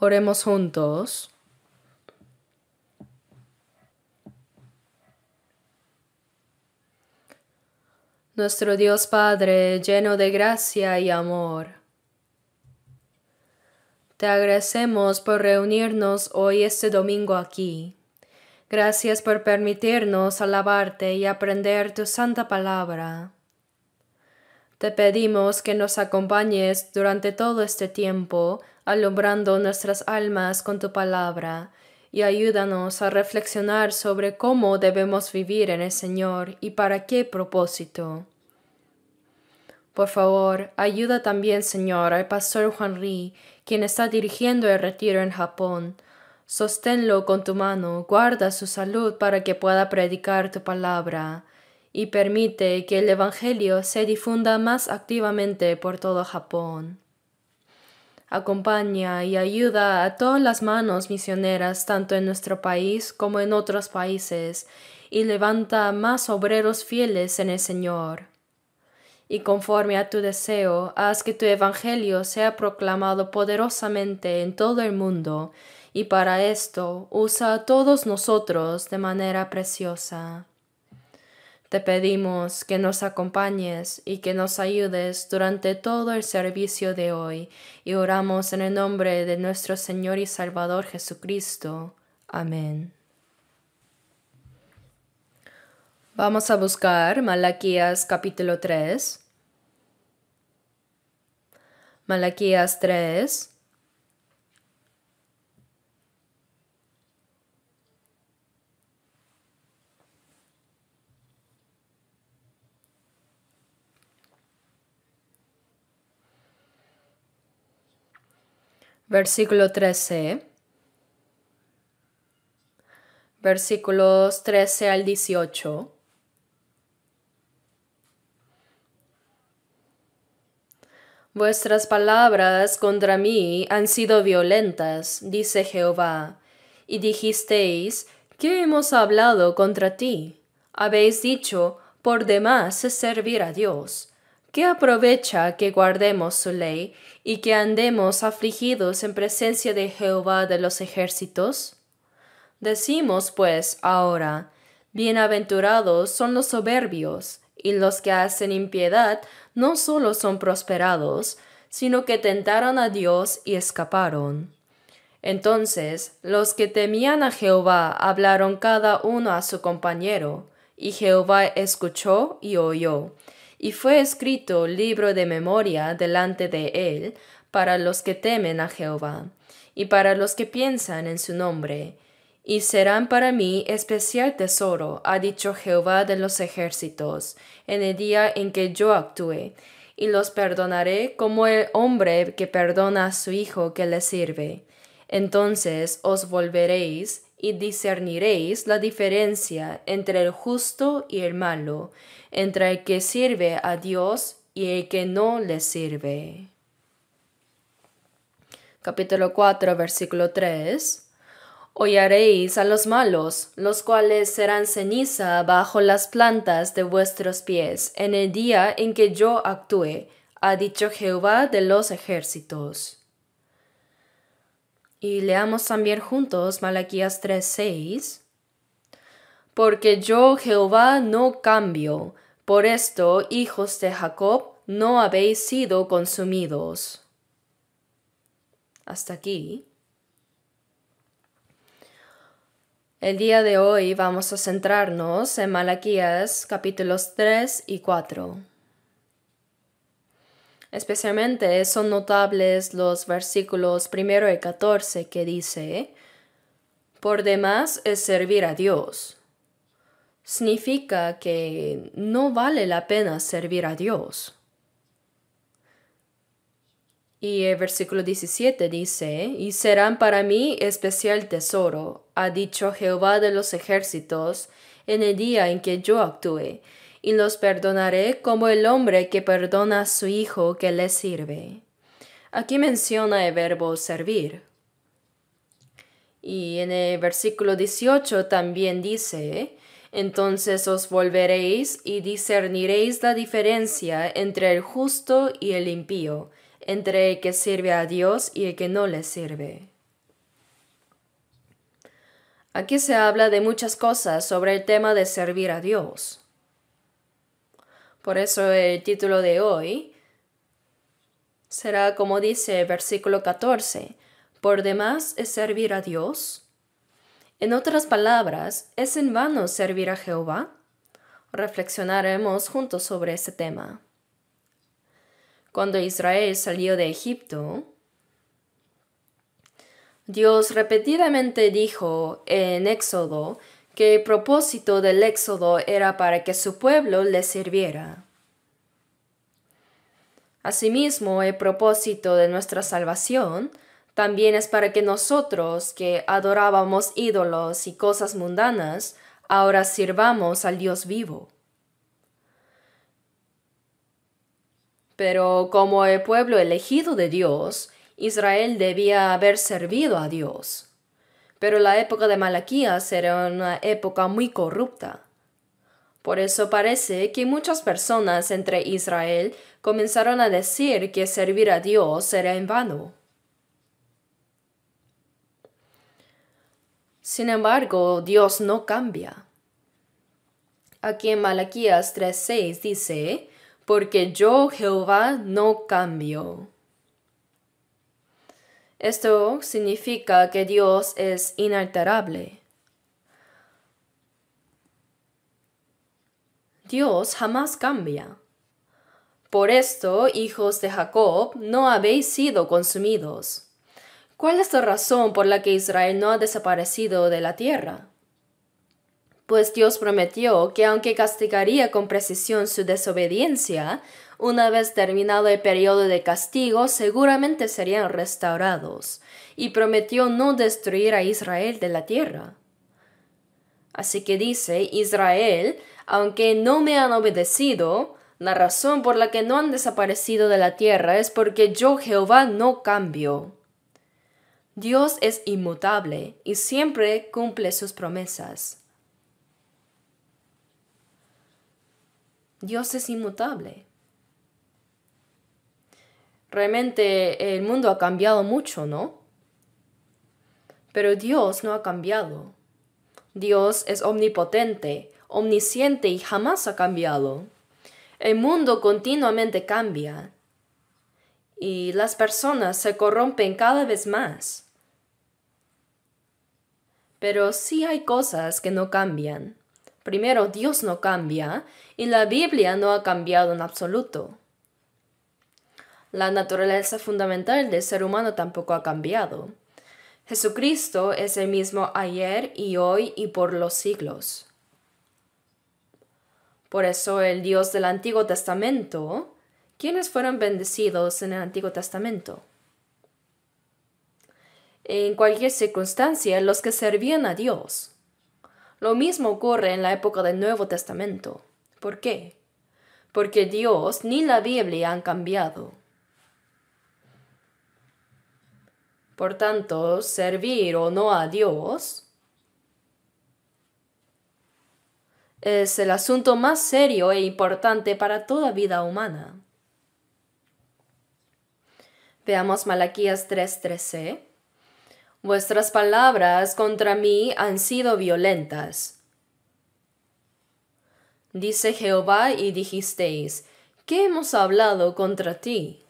Oremos juntos. Nuestro Dios Padre, lleno de gracia y amor, te agradecemos por reunirnos hoy este domingo aquí. Gracias por permitirnos alabarte y aprender tu santa palabra. Te pedimos que nos acompañes durante todo este tiempo, alumbrando nuestras almas con tu palabra, y ayúdanos a reflexionar sobre cómo debemos vivir en el Señor y para qué propósito. Por favor, ayuda también, Señor, al pastor Juan Ri, quien está dirigiendo el retiro en Japón. Sosténlo con tu mano, guarda su salud para que pueda predicar tu palabra, y permite que el Evangelio se difunda más activamente por todo Japón. Acompaña y ayuda a todas las manos misioneras tanto en nuestro país como en otros países, y levanta más obreros fieles en el Señor. Y conforme a tu deseo, haz que tu Evangelio sea proclamado poderosamente en todo el mundo, y para esto usa a todos nosotros de manera preciosa. Te pedimos que nos acompañes y que nos ayudes durante todo el servicio de hoy, y oramos en el nombre de nuestro Señor y Salvador Jesucristo. Amén. Vamos a buscar Malaquías capítulo 3. Malaquías 3. Versículo 13. Versículos 13 al 18. Vuestras palabras contra mí han sido violentas, dice Jehová, y dijisteis, ¿qué hemos hablado contra ti? Habéis dicho, por demás es servir a Dios. ¿Qué aprovecha que guardemos su ley y que andemos afligidos en presencia de Jehová de los ejércitos? Decimos, pues, ahora, bienaventurados son los soberbios, y los que hacen impiedad no solo son prosperados, sino que tentaron a Dios y escaparon. Entonces los que temían a Jehová hablaron cada uno a su compañero, y Jehová escuchó y oyó. Y fue escrito libro de memoria delante de él para los que temen a Jehová, y para los que piensan en su nombre. Y serán para mí especial tesoro, ha dicho Jehová de los ejércitos, en el día en que yo actúe, y los perdonaré como el hombre que perdona a su hijo que le sirve. Entonces os volveréis y discerniréis la diferencia entre el justo y el malo, entre el que sirve a Dios y el que no le sirve. Capítulo 4, versículo 3. Hollaréis a los malos, los cuales serán ceniza bajo las plantas de vuestros pies, en el día en que yo actúe, ha dicho Jehová de los ejércitos. Y leamos también juntos Malaquías 3:6. Porque yo, Jehová, no cambio, por esto, hijos de Jacob, no habéis sido consumidos. Hasta aquí. El día de hoy vamos a centrarnos en Malaquías capítulos 3 y 4. Especialmente son notables los versículos 1 y 14 que dice, por demás es servir a Dios. Significa que no vale la pena servir a Dios. Y el versículo 17 dice, y serán para mí especial tesoro, ha dicho Jehová de los ejércitos, en el día en que yo actúe, y los perdonaré como el hombre que perdona a su hijo que le sirve. Aquí menciona el verbo servir. Y en el versículo 18 también dice, entonces os volveréis y discerniréis la diferencia entre el justo y el impío, entre el que sirve a Dios y el que no le sirve. Aquí se habla de muchas cosas sobre el tema de servir a Dios. Por eso el título de hoy será como dice el versículo 14, ¿por demás es servir a Dios? En otras palabras, ¿es en vano servir a Jehová? Reflexionaremos juntos sobre este tema. Cuando Israel salió de Egipto, Dios repetidamente dijo en Éxodo que el propósito del Éxodo era para que su pueblo le sirviera. Asimismo, el propósito de nuestra salvación también es para que nosotros, que adorábamos ídolos y cosas mundanas, ahora sirvamos al Dios vivo. Pero como el pueblo elegido de Dios, Israel debía haber servido a Dios. Pero la época de Malaquías era una época muy corrupta. Por eso parece que muchas personas entre Israel comenzaron a decir que servir a Dios era en vano. Sin embargo, Dios no cambia. Aquí en Malaquías 3:6 dice, porque yo, Jehová, no cambio. Esto significa que Dios es inalterable. Dios jamás cambia. Por esto, hijos de Jacob, no habéis sido consumidos. ¿Cuál es la razón por la que Israel no ha desaparecido de la tierra? Pues Dios prometió que aunque castigaría con precisión su desobediencia, una vez terminado el periodo de castigo, seguramente serían restaurados, y prometió no destruir a Israel de la tierra. Así que dice, Israel, aunque no me han obedecido, la razón por la que no han desaparecido de la tierra es porque yo, Jehová, no cambio. Dios es inmutable y siempre cumple sus promesas. Dios es inmutable. Realmente el mundo ha cambiado mucho, ¿no? Pero Dios no ha cambiado. Dios es omnipotente, omnisciente y jamás ha cambiado. El mundo continuamente cambia y las personas se corrompen cada vez más. Pero sí hay cosas que no cambian. Primero, Dios no cambia y la Biblia no ha cambiado en absoluto. La naturaleza fundamental del ser humano tampoco ha cambiado. Jesucristo es el mismo ayer y hoy y por los siglos. Por eso el Dios del Antiguo Testamento, ¿quiénes fueron bendecidos en el Antiguo Testamento? En cualquier circunstancia, los que servían a Dios. Lo mismo ocurre en la época del Nuevo Testamento. ¿Por qué? Porque Dios ni la Biblia han cambiado. Por tanto, servir o no a Dios es el asunto más serio e importante para toda vida humana. Veamos Malaquías 3:13. Vuestras palabras contra mí han sido violentas. Dice Jehová y dijisteis, ¿qué hemos hablado contra ti?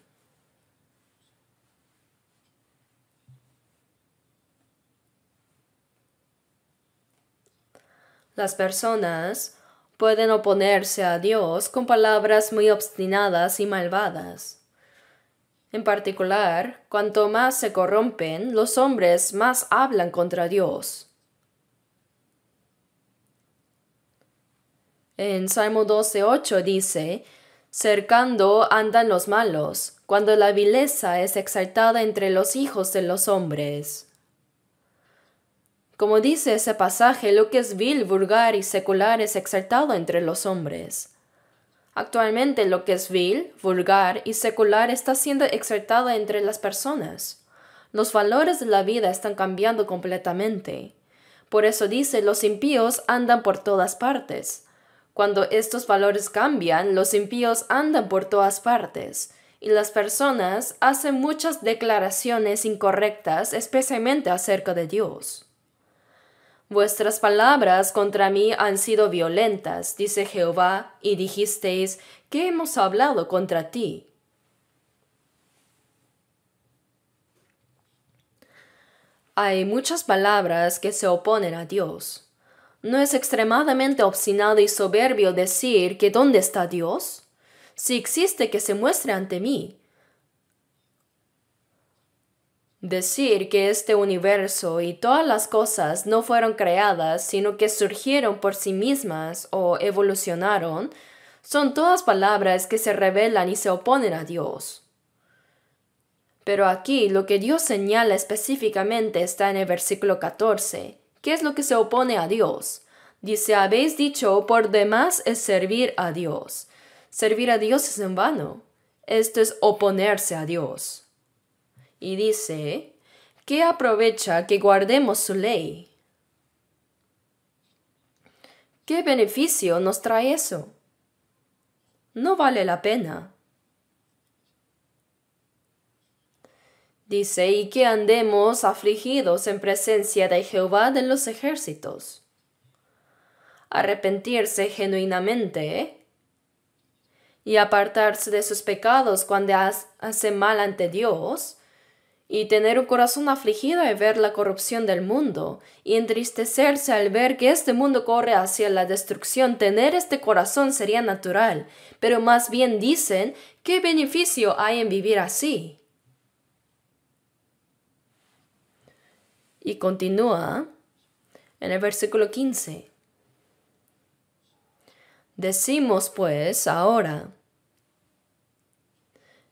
Las personas pueden oponerse a Dios con palabras muy obstinadas y malvadas. En particular, cuanto más se corrompen, los hombres más hablan contra Dios. En Salmo 12:8 dice, cercando andan los malos, cuando la vileza es exaltada entre los hijos de los hombres. Como dice ese pasaje, lo que es vil, vulgar y secular es exaltado entre los hombres. Actualmente lo que es vil, vulgar y secular está siendo exaltado entre las personas. Los valores de la vida están cambiando completamente. Por eso dice, los impíos andan por todas partes. Cuando estos valores cambian, los impíos andan por todas partes. Y las personas hacen muchas declaraciones incorrectas, especialmente acerca de Dios. Vuestras palabras contra mí han sido violentas, dice Jehová, y dijisteis, ¿qué hemos hablado contra ti? Hay muchas palabras que se oponen a Dios. ¿No es extremadamente obstinado y soberbio decir que ¿dónde está Dios? Si existe, que se muestre ante mí. Decir que este universo y todas las cosas no fueron creadas, sino que surgieron por sí mismas o evolucionaron, son todas palabras que se rebelan y se oponen a Dios. Pero aquí lo que Dios señala específicamente está en el versículo 14. ¿Qué es lo que se opone a Dios? Dice, habéis dicho, por demás es servir a Dios. Servir a Dios es en vano. Esto es oponerse a Dios. Y dice, ¿qué aprovecha que guardemos su ley? ¿Qué beneficio nos trae eso? No vale la pena. Dice, y que andemos afligidos en presencia de Jehová de los ejércitos. Arrepentirse genuinamente y apartarse de sus pecados cuando hace mal ante Dios, y tener un corazón afligido al ver la corrupción del mundo, y entristecerse al ver que este mundo corre hacia la destrucción. Tener este corazón sería natural, pero más bien dicen, ¿qué beneficio hay en vivir así? Y continúa en el versículo 15. Decimos pues ahora,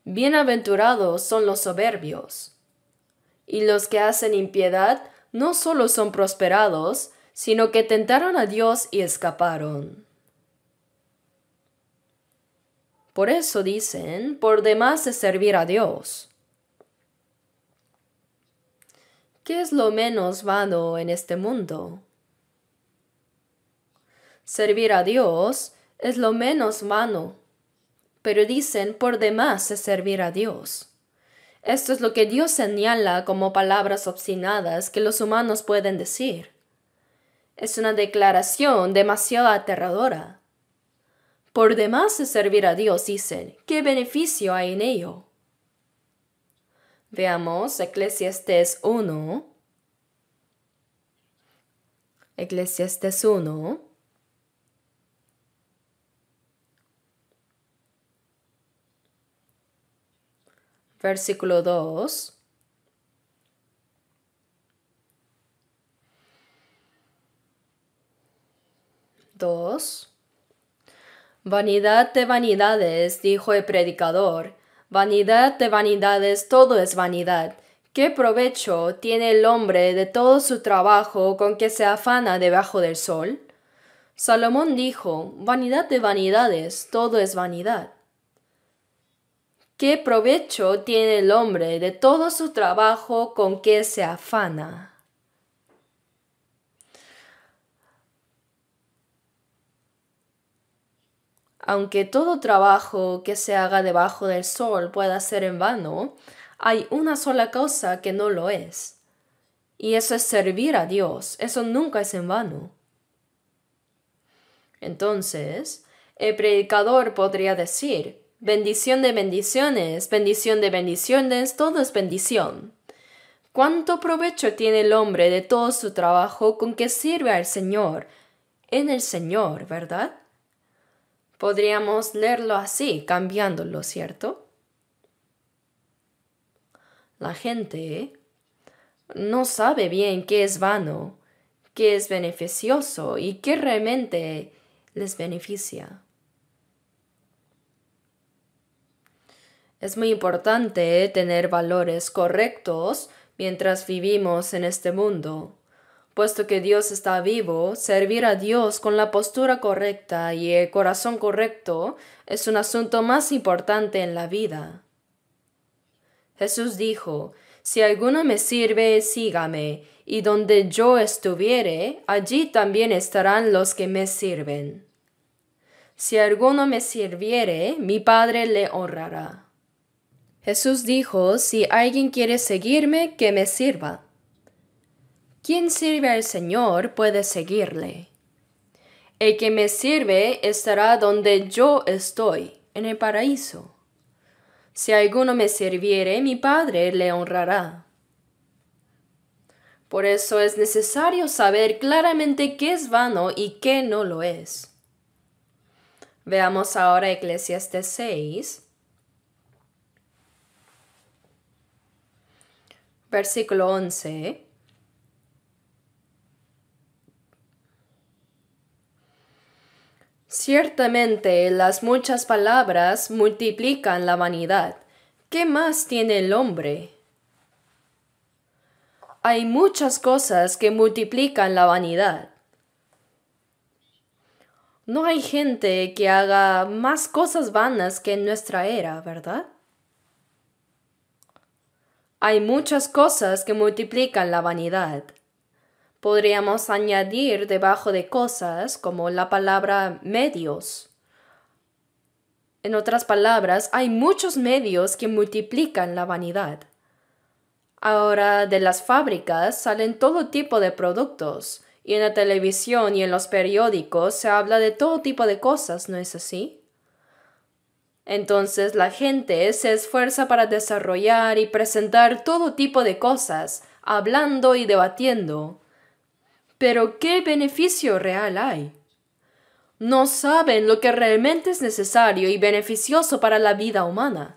bienaventurados son los soberbios, y los que hacen impiedad no solo son prosperados, sino que tentaron a Dios y escaparon. Por eso dicen, por demás es servir a Dios. ¿Qué es lo menos vano en este mundo? Servir a Dios es lo menos vano, pero dicen por demás es servir a Dios. Esto es lo que Dios señala como palabras obstinadas que los humanos pueden decir. Es una declaración demasiado aterradora. Por demás es servir a Dios, dicen. ¿Qué beneficio hay en ello? Veamos Eclesiastés 1. Eclesiastés 1. Versículo 2. Vanidad de vanidades, dijo el predicador. Vanidad de vanidades, todo es vanidad. ¿Qué provecho tiene el hombre de todo su trabajo con que se afana debajo del sol? Salomón dijo, vanidad de vanidades, todo es vanidad. ¿Qué provecho tiene el hombre de todo su trabajo con que se afana? Aunque todo trabajo que se haga debajo del sol pueda ser en vano, hay una sola cosa que no lo es. Y eso es servir a Dios. Eso nunca es en vano. Entonces, el predicador podría decir, bendición de bendiciones, todo es bendición. ¿Cuánto provecho tiene el hombre de todo su trabajo con que sirve al Señor? En el Señor, ¿verdad? Podríamos leerlo así, cambiándolo, ¿cierto? La gente no sabe bien qué es vano, qué es beneficioso y qué realmente les beneficia. Es muy importante tener valores correctos mientras vivimos en este mundo. Puesto que Dios está vivo, servir a Dios con la postura correcta y el corazón correcto es un asunto más importante en la vida. Jesús dijo, si alguno me sirve, sígame, y donde yo estuviere, allí también estarán los que me sirven. Si alguno me sirviere, mi Padre le honrará. Jesús dijo, si alguien quiere seguirme, que me sirva. Quien sirve al Señor puede seguirle. El que me sirve estará donde yo estoy, en el paraíso. Si alguno me sirviere, mi Padre le honrará. Por eso es necesario saber claramente qué es vano y qué no lo es. Veamos ahora Eclesiastés 6, versículo 11. Ciertamente las muchas palabras multiplican la vanidad. ¿Qué más tiene el hombre? Hay muchas cosas que multiplican la vanidad. No hay gente que haga más cosas vanas que en nuestra era, ¿verdad? Hay muchas cosas que multiplican la vanidad. Podríamos añadir debajo de cosas como la palabra medios. En otras palabras, hay muchos medios que multiplican la vanidad. Ahora de las fábricas salen todo tipo de productos, y en la televisión y en los periódicos se habla de todo tipo de cosas, ¿no es así? Entonces la gente se esfuerza para desarrollar y presentar todo tipo de cosas, hablando y debatiendo. Pero ¿qué beneficio real hay? No saben lo que realmente es necesario y beneficioso para la vida humana.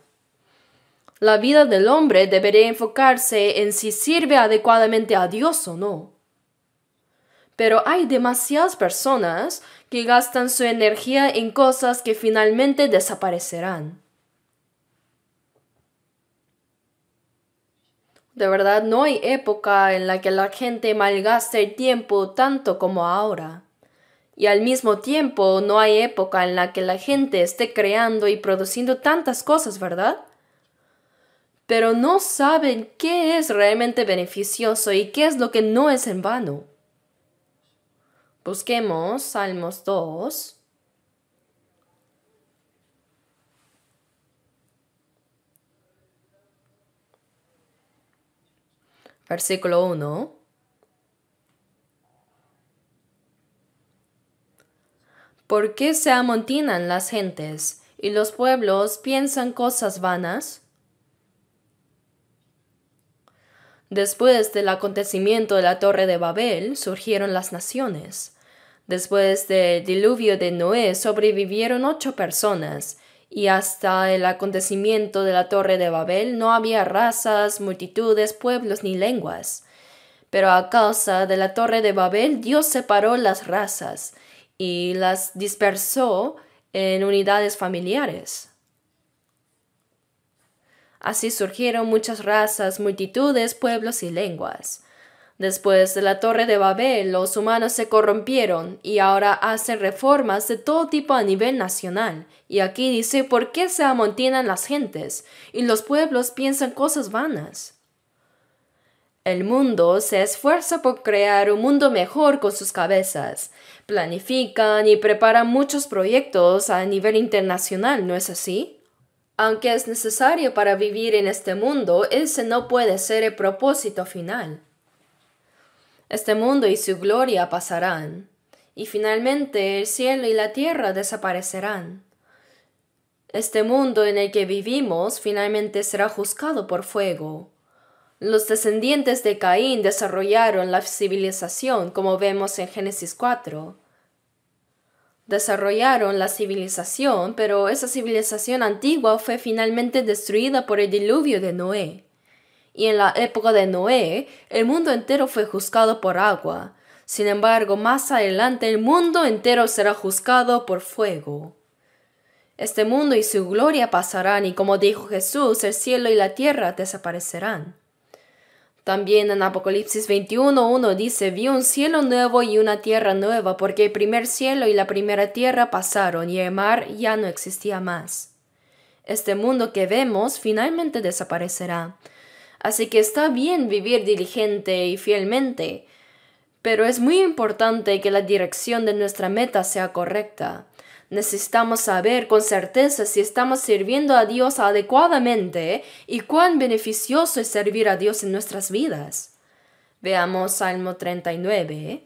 La vida del hombre debería enfocarse en si sirve adecuadamente a Dios o no. Pero hay demasiadas personas que gastan su energía en cosas que finalmente desaparecerán. De verdad, no hay época en la que la gente malgaste el tiempo tanto como ahora. Y al mismo tiempo, no hay época en la que la gente esté creando y produciendo tantas cosas, ¿verdad? Pero no saben qué es realmente beneficioso y qué es lo que no es en vano. Busquemos Salmos 2. Versículo 1. ¿Por qué se amotinan las gentes y los pueblos piensan cosas vanas? Después del acontecimiento de la Torre de Babel surgieron las naciones. Después del diluvio de Noé sobrevivieron 8 personas, y hasta el acontecimiento de la Torre de Babel no había razas, multitudes, pueblos ni lenguas. Pero a causa de la Torre de Babel Dios separó las razas y las dispersó en unidades familiares. Así surgieron muchas razas, multitudes, pueblos y lenguas. Después de la Torre de Babel, los humanos se corrompieron y ahora hacen reformas de todo tipo a nivel nacional. Y aquí dice, ¿por qué se amontinan las gentes y los pueblos piensan cosas vanas? El mundo se esfuerza por crear un mundo mejor con sus cabezas. Planifican y preparan muchos proyectos a nivel internacional, ¿no es así? Aunque es necesario para vivir en este mundo, ese no puede ser el propósito final. Este mundo y su gloria pasarán, y finalmente el cielo y la tierra desaparecerán. Este mundo en el que vivimos finalmente será juzgado por fuego. Los descendientes de Caín desarrollaron la civilización, como vemos en Génesis 4. Desarrollaron la civilización, pero esa civilización antigua fue finalmente destruida por el diluvio de Noé. Y en la época de Noé, el mundo entero fue juzgado por agua. Sin embargo, más adelante el mundo entero será juzgado por fuego. Este mundo y su gloria pasarán, y como dijo Jesús, el cielo y la tierra desaparecerán. También en Apocalipsis 21:1 dice, vi un cielo nuevo y una tierra nueva, porque el primer cielo y la primera tierra pasaron, y el mar ya no existía más. Este mundo que vemos finalmente desaparecerá. Así que está bien vivir diligente y fielmente, pero es muy importante que la dirección de nuestra meta sea correcta. Necesitamos saber con certeza si estamos sirviendo a Dios adecuadamente y cuán beneficioso es servir a Dios en nuestras vidas. Veamos Salmo 39.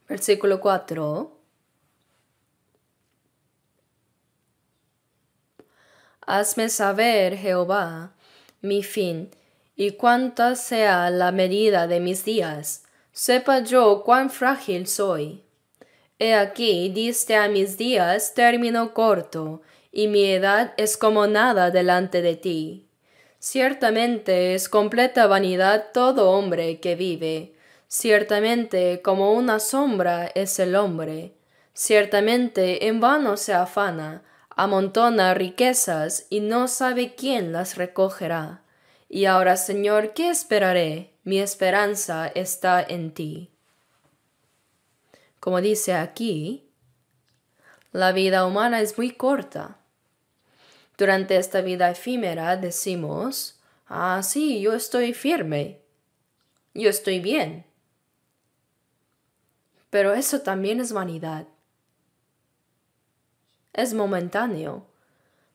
Versículo 4. Hazme saber, Jehová, mi fin, y cuánta sea la medida de mis días. Sepa yo cuán frágil soy. He aquí diste a mis días término corto, y mi edad es como nada delante de ti. Ciertamente es completa vanidad todo hombre que vive. Ciertamente como una sombra es el hombre. Ciertamente en vano se afana, amontona riquezas y no sabe quién las recogerá. Y ahora, Señor, ¿qué esperaré? Mi esperanza está en ti. Como dice aquí, la vida humana es muy corta. Durante esta vida efímera decimos, sí, yo estoy firme, yo estoy bien. Pero eso también es vanidad. Es momentáneo.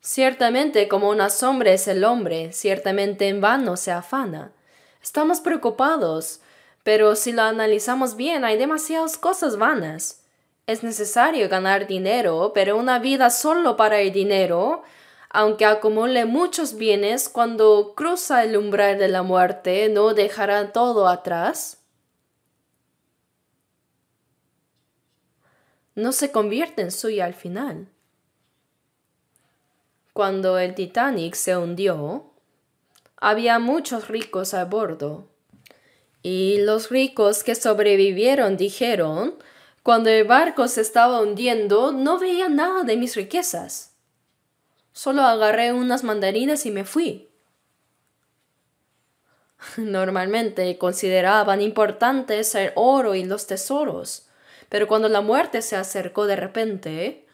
Ciertamente como una sombra es el hombre, ciertamente en vano se afana. Estamos preocupados, pero si lo analizamos bien hay demasiadas cosas vanas. Es necesario ganar dinero, pero una vida solo para el dinero, aunque acumule muchos bienes, cuando cruza el umbral de la muerte, ¿no dejará todo atrás? No se convierte en suya al final. Cuando el Titanic se hundió, había muchos ricos a bordo. Y los ricos que sobrevivieron dijeron, cuando el barco se estaba hundiendo, no veía nada de mis riquezas. Solo agarré unas mandarinas y me fui. Normalmente consideraban importantes el oro y los tesoros, pero cuando la muerte se acercó de repente,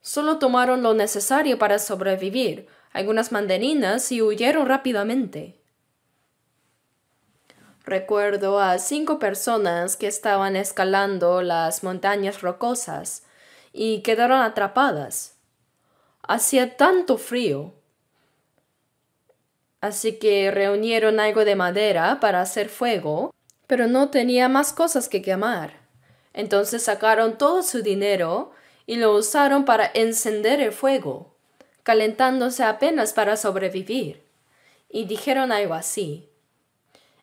solo tomaron lo necesario para sobrevivir, algunas mandarinas, y huyeron rápidamente. Recuerdo a 5 personas que estaban escalando las montañas rocosas y quedaron atrapadas. Hacía tanto frío. Así que reunieron algo de madera para hacer fuego, pero no tenía más cosas que quemar. Entonces sacaron todo su dinero y lo usaron para encender el fuego, calentándose apenas para sobrevivir. Y dijeron algo así: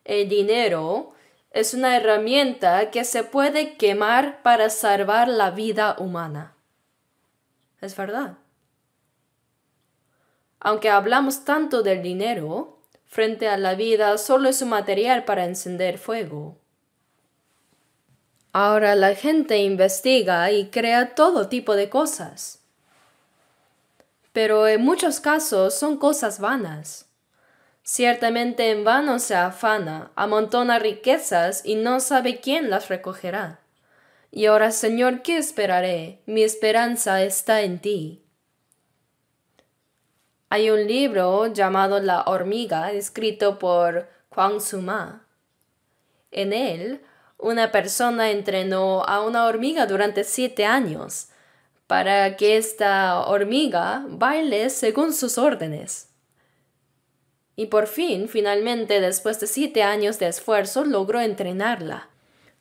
el dinero es una herramienta que se puede quemar para salvar la vida humana. Es verdad. Aunque hablamos tanto del dinero, frente a la vida solo es un material para encender fuego. Ahora la gente investiga y crea todo tipo de cosas. Pero en muchos casos son cosas vanas. Ciertamente en vano se afana, amontona riquezas y no sabe quién las recogerá. Y ahora, Señor, ¿qué esperaré? Mi esperanza está en ti. Hay un libro llamado La hormiga, escrito por Kwang Suma. En él, una persona entrenó a una hormiga durante 7 años para que esta hormiga baile según sus órdenes. Y por fin, finalmente, después de 7 años de esfuerzo, logró entrenarla.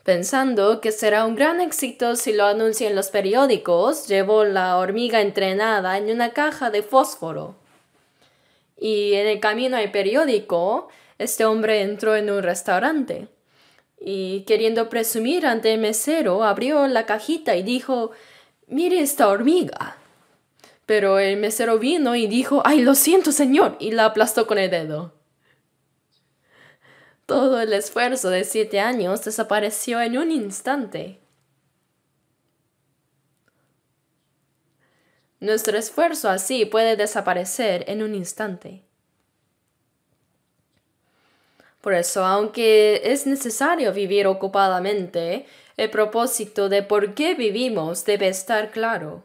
Pensando que será un gran éxito si lo anuncia en los periódicos, llevó la hormiga entrenada en una caja de fósforo. Y en el camino al periódico, este hombre entró en un restaurante. Y queriendo presumir ante el mesero, abrió la cajita y dijo: «Mire esta hormiga». Pero el mesero vino y dijo: «Ay, lo siento, señor», y la aplastó con el dedo. Todo el esfuerzo de 7 años desapareció en un instante. Nuestro esfuerzo así puede desaparecer en un instante. Por eso, aunque es necesario vivir ocupadamente, el propósito de por qué vivimos debe estar claro.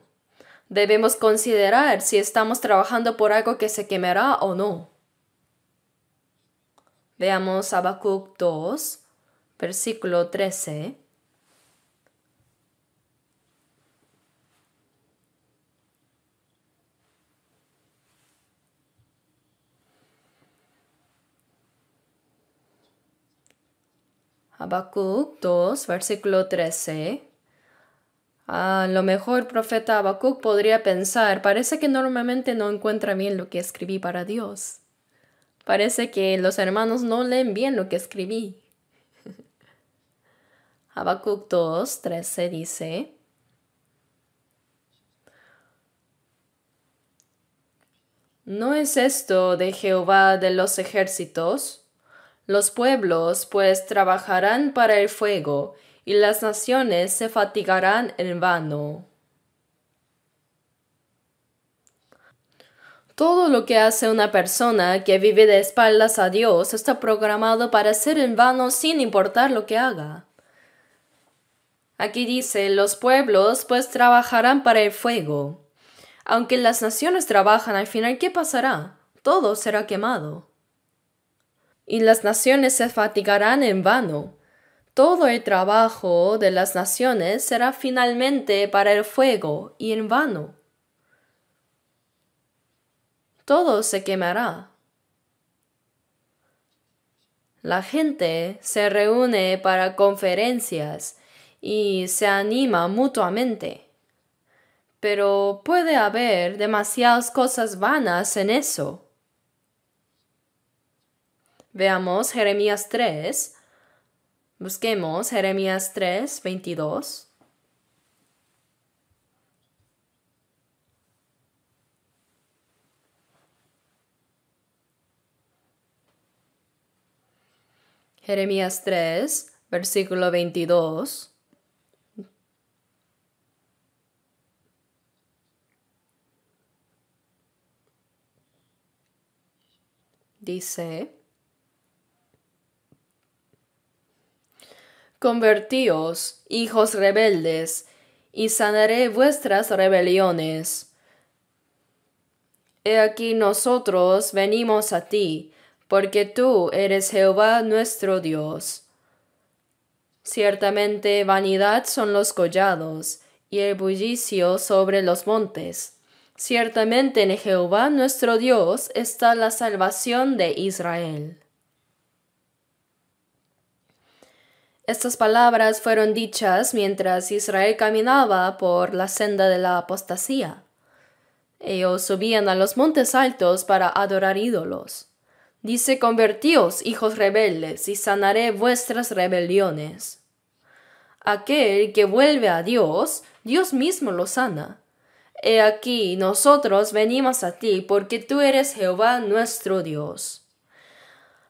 Debemos considerar si estamos trabajando por algo que se quemará o no. Veamos Habacuc 2, versículo 13. Habacuc 2, versículo 13. A lo mejor profeta Habacuc podría pensar, parece que normalmente no encuentra bien lo que escribí para Dios. Parece que los hermanos no leen bien lo que escribí. Habacuc 2, 13 dice: ¿No es esto de Jehová de los ejércitos? Los pueblos pues trabajarán para el fuego, y las naciones se fatigarán en vano. Todo lo que hace una persona que vive de espaldas a Dios está programado para ser en vano sin importar lo que haga. Aquí dice, los pueblos pues trabajarán para el fuego. Aunque las naciones trabajan, al final, ¿qué pasará? Todo será quemado. Y las naciones se fatigarán en vano. Todo el trabajo de las naciones será finalmente para el fuego y en vano. Todo se quemará. La gente se reúne para conferencias y se anima mutuamente. Pero puede haber demasiadas cosas vanas en eso. Veamos Jeremías 3. Busquemos Jeremías 3, 22. Jeremías 3, versículo 22. Dice: Convertíos, hijos rebeldes, y sanaré vuestras rebeliones. He aquí nosotros venimos a ti, porque tú eres Jehová nuestro Dios. Ciertamente vanidad son los collados, y el bullicio sobre los montes. Ciertamente en Jehová nuestro Dios está la salvación de Israel. Estas palabras fueron dichas mientras Israel caminaba por la senda de la apostasía. Ellos subían a los montes altos para adorar ídolos. Dice: convertíos, hijos rebeldes, y sanaré vuestras rebeliones. Aquel que vuelve a Dios, Dios mismo lo sana. He aquí, nosotros venimos a ti, porque tú eres Jehová nuestro Dios.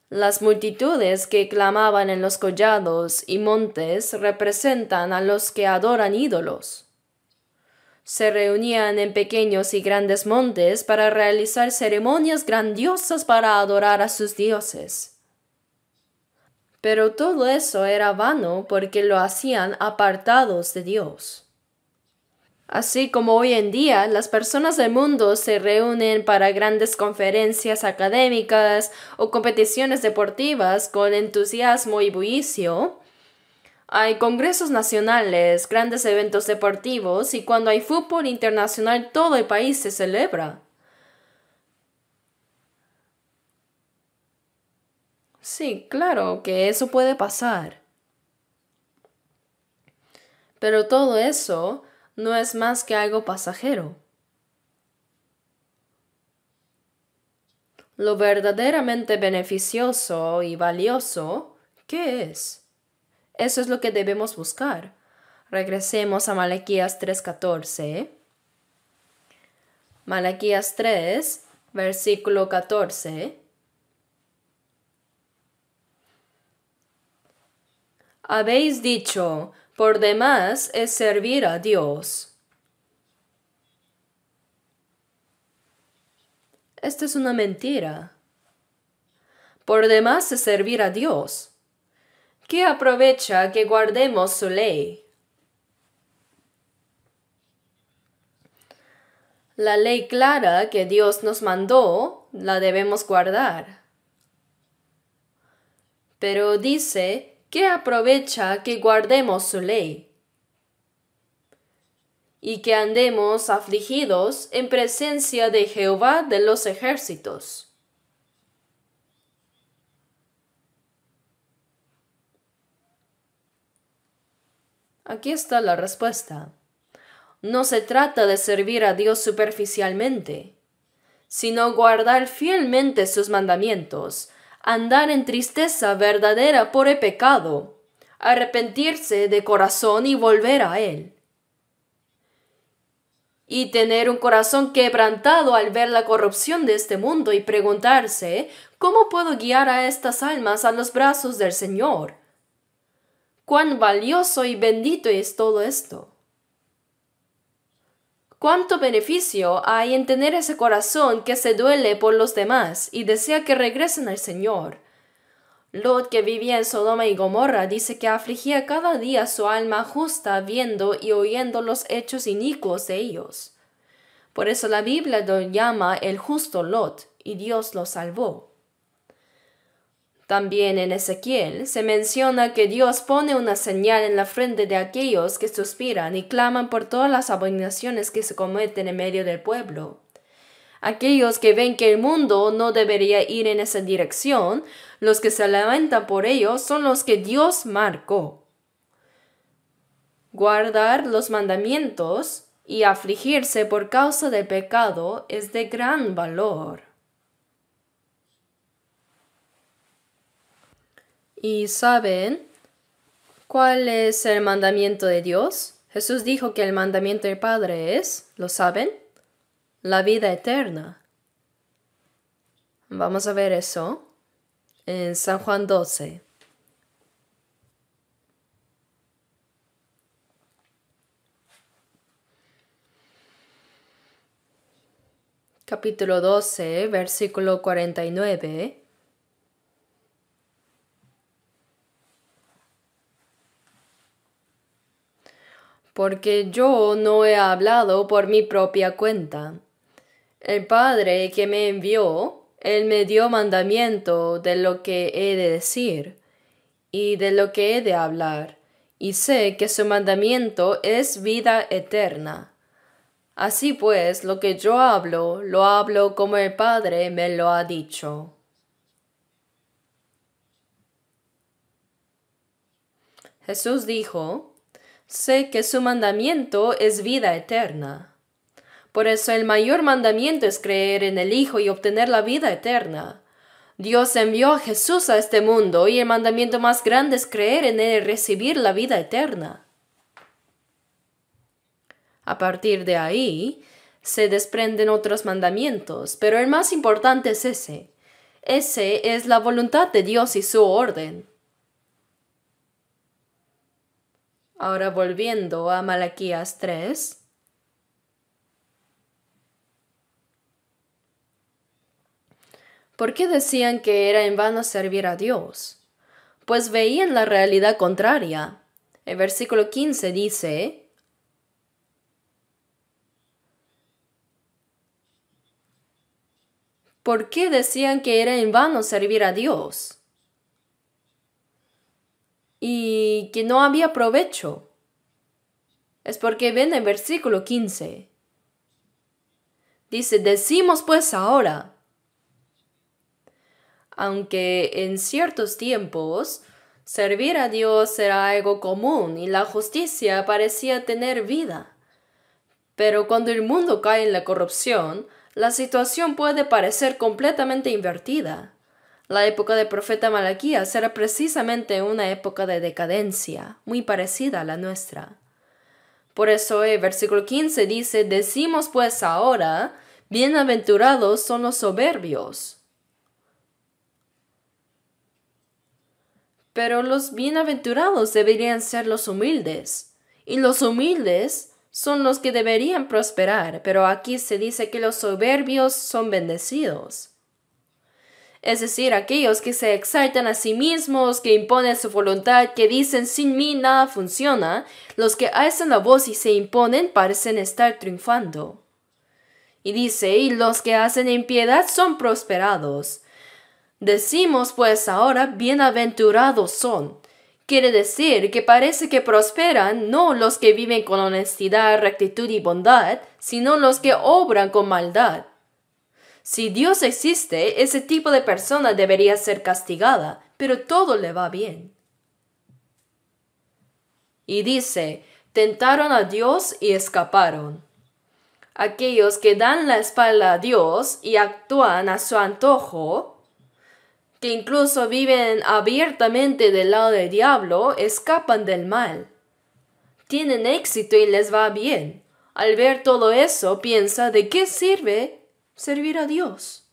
Las multitudes que clamaban en los collados y montes representan a los que adoran ídolos. Se reunían en pequeños y grandes montes para realizar ceremonias grandiosas para adorar a sus dioses. Pero todo eso era vano porque lo hacían apartados de Dios. Así como hoy en día las personas del mundo se reúnen para grandes conferencias académicas o competiciones deportivas con entusiasmo y bullicio, hay congresos nacionales, grandes eventos deportivos, y cuando hay fútbol internacional todo el país se celebra. Sí, claro que eso puede pasar. Pero todo eso no es más que algo pasajero. Lo verdaderamente beneficioso y valioso, ¿qué es? Eso es lo que debemos buscar. Regresemos a Malaquías 3:14. Malaquías 3, versículo 14. Habéis dicho: por demás es servir a Dios. Esta es una mentira. Por demás es servir a Dios. ¿Qué aprovecha que guardemos su ley? La ley clara que Dios nos mandó, la debemos guardar. Pero dice: ¿qué aprovecha que guardemos su ley? Y que andemos afligidos en presencia de Jehová de los Aquí está la respuesta. No se trata de servir a Dios superficialmente, sino guardar fielmente sus mandamientos, andar en tristeza verdadera por el pecado, arrepentirse de corazón y volver a Él. Y tener un corazón quebrantado al ver la corrupción de este mundo y preguntarse, ¿cómo puedo guiar a estas almas a los brazos del Señor? ¿Cuán valioso y bendito es todo esto? ¿Cuánto beneficio hay en tener ese corazón que se duele por los demás y desea que regresen al Señor? Lot, que vivía en Sodoma y Gomorra, dice que afligía cada día su alma justa viendo y oyendo los hechos inicuos de ellos. Por eso la Biblia lo llama el justo Lot, y Dios lo salvó. También en Ezequiel se menciona que Dios pone una señal en la frente de aquellos que suspiran y claman por todas las abominaciones que se cometen en medio del pueblo. Aquellos que ven que el mundo no debería ir en esa dirección, los que se lamentan por ello son los que Dios marcó. Guardar los mandamientos y afligirse por causa del pecado es de gran valor. ¿Y saben cuál es el mandamiento de Dios? Jesús dijo que el mandamiento del Padre es, ¿lo saben? La vida eterna. Vamos a ver eso en San Juan 12. Capítulo 12, versículo 49. Porque yo no he hablado por mi propia cuenta. El Padre que me envió, Él me dio mandamiento de lo que he de decir y de lo que he de hablar, y sé que su mandamiento es vida eterna. Así pues, lo que yo hablo, lo hablo como el Padre me lo ha dicho. Jesús dijo, sé que su mandamiento es vida eterna. Por eso el mayor mandamiento es creer en el Hijo y obtener la vida eterna. Dios envió a Jesús a este mundo y el mandamiento más grande es creer en Él y recibir la vida eterna. A partir de ahí, se desprenden otros mandamientos, pero el más importante es ese. Ese es la voluntad de Dios y su orden. Ahora volviendo a Malaquías 3. ¿Por qué decían que era en vano servir a Dios? Pues veían la realidad contraria. El versículo 15 dice, ¿por qué decían que era en vano servir a Dios? Y que no había provecho. Es porque ven el versículo 15. Dice, decimos pues ahora. Aunque en ciertos tiempos servir a Dios era algo común y la justicia parecía tener vida. Pero cuando el mundo cae en la corrupción, la situación puede parecer completamente invertida. La época del profeta Malaquías era precisamente una época de decadencia, muy parecida a la nuestra. Por eso el versículo 15 dice, decimos pues ahora, bienaventurados son los soberbios. Pero los bienaventurados deberían ser los humildes, y los humildes son los que deberían prosperar, pero aquí se dice que los soberbios son bendecidos. Es decir, aquellos que se exaltan a sí mismos, que imponen su voluntad, que dicen sin mí nada funciona, los que alzan la voz y se imponen parecen estar triunfando. Y dice, y los que hacen impiedad son prosperados. Decimos pues ahora, bienaventurados son. Quiere decir que parece que prosperan no los que viven con honestidad, rectitud y bondad, sino los que obran con maldad. Si Dios existe, ese tipo de persona debería ser castigada, pero todo le va bien. Y dice, tentaron a Dios y escaparon. Aquellos que dan la espalda a Dios y actúan a su antojo, que incluso viven abiertamente del lado del diablo, escapan del mal. Tienen éxito y les va bien. Al ver todo eso, piensa, ¿de qué sirve servir a Dios?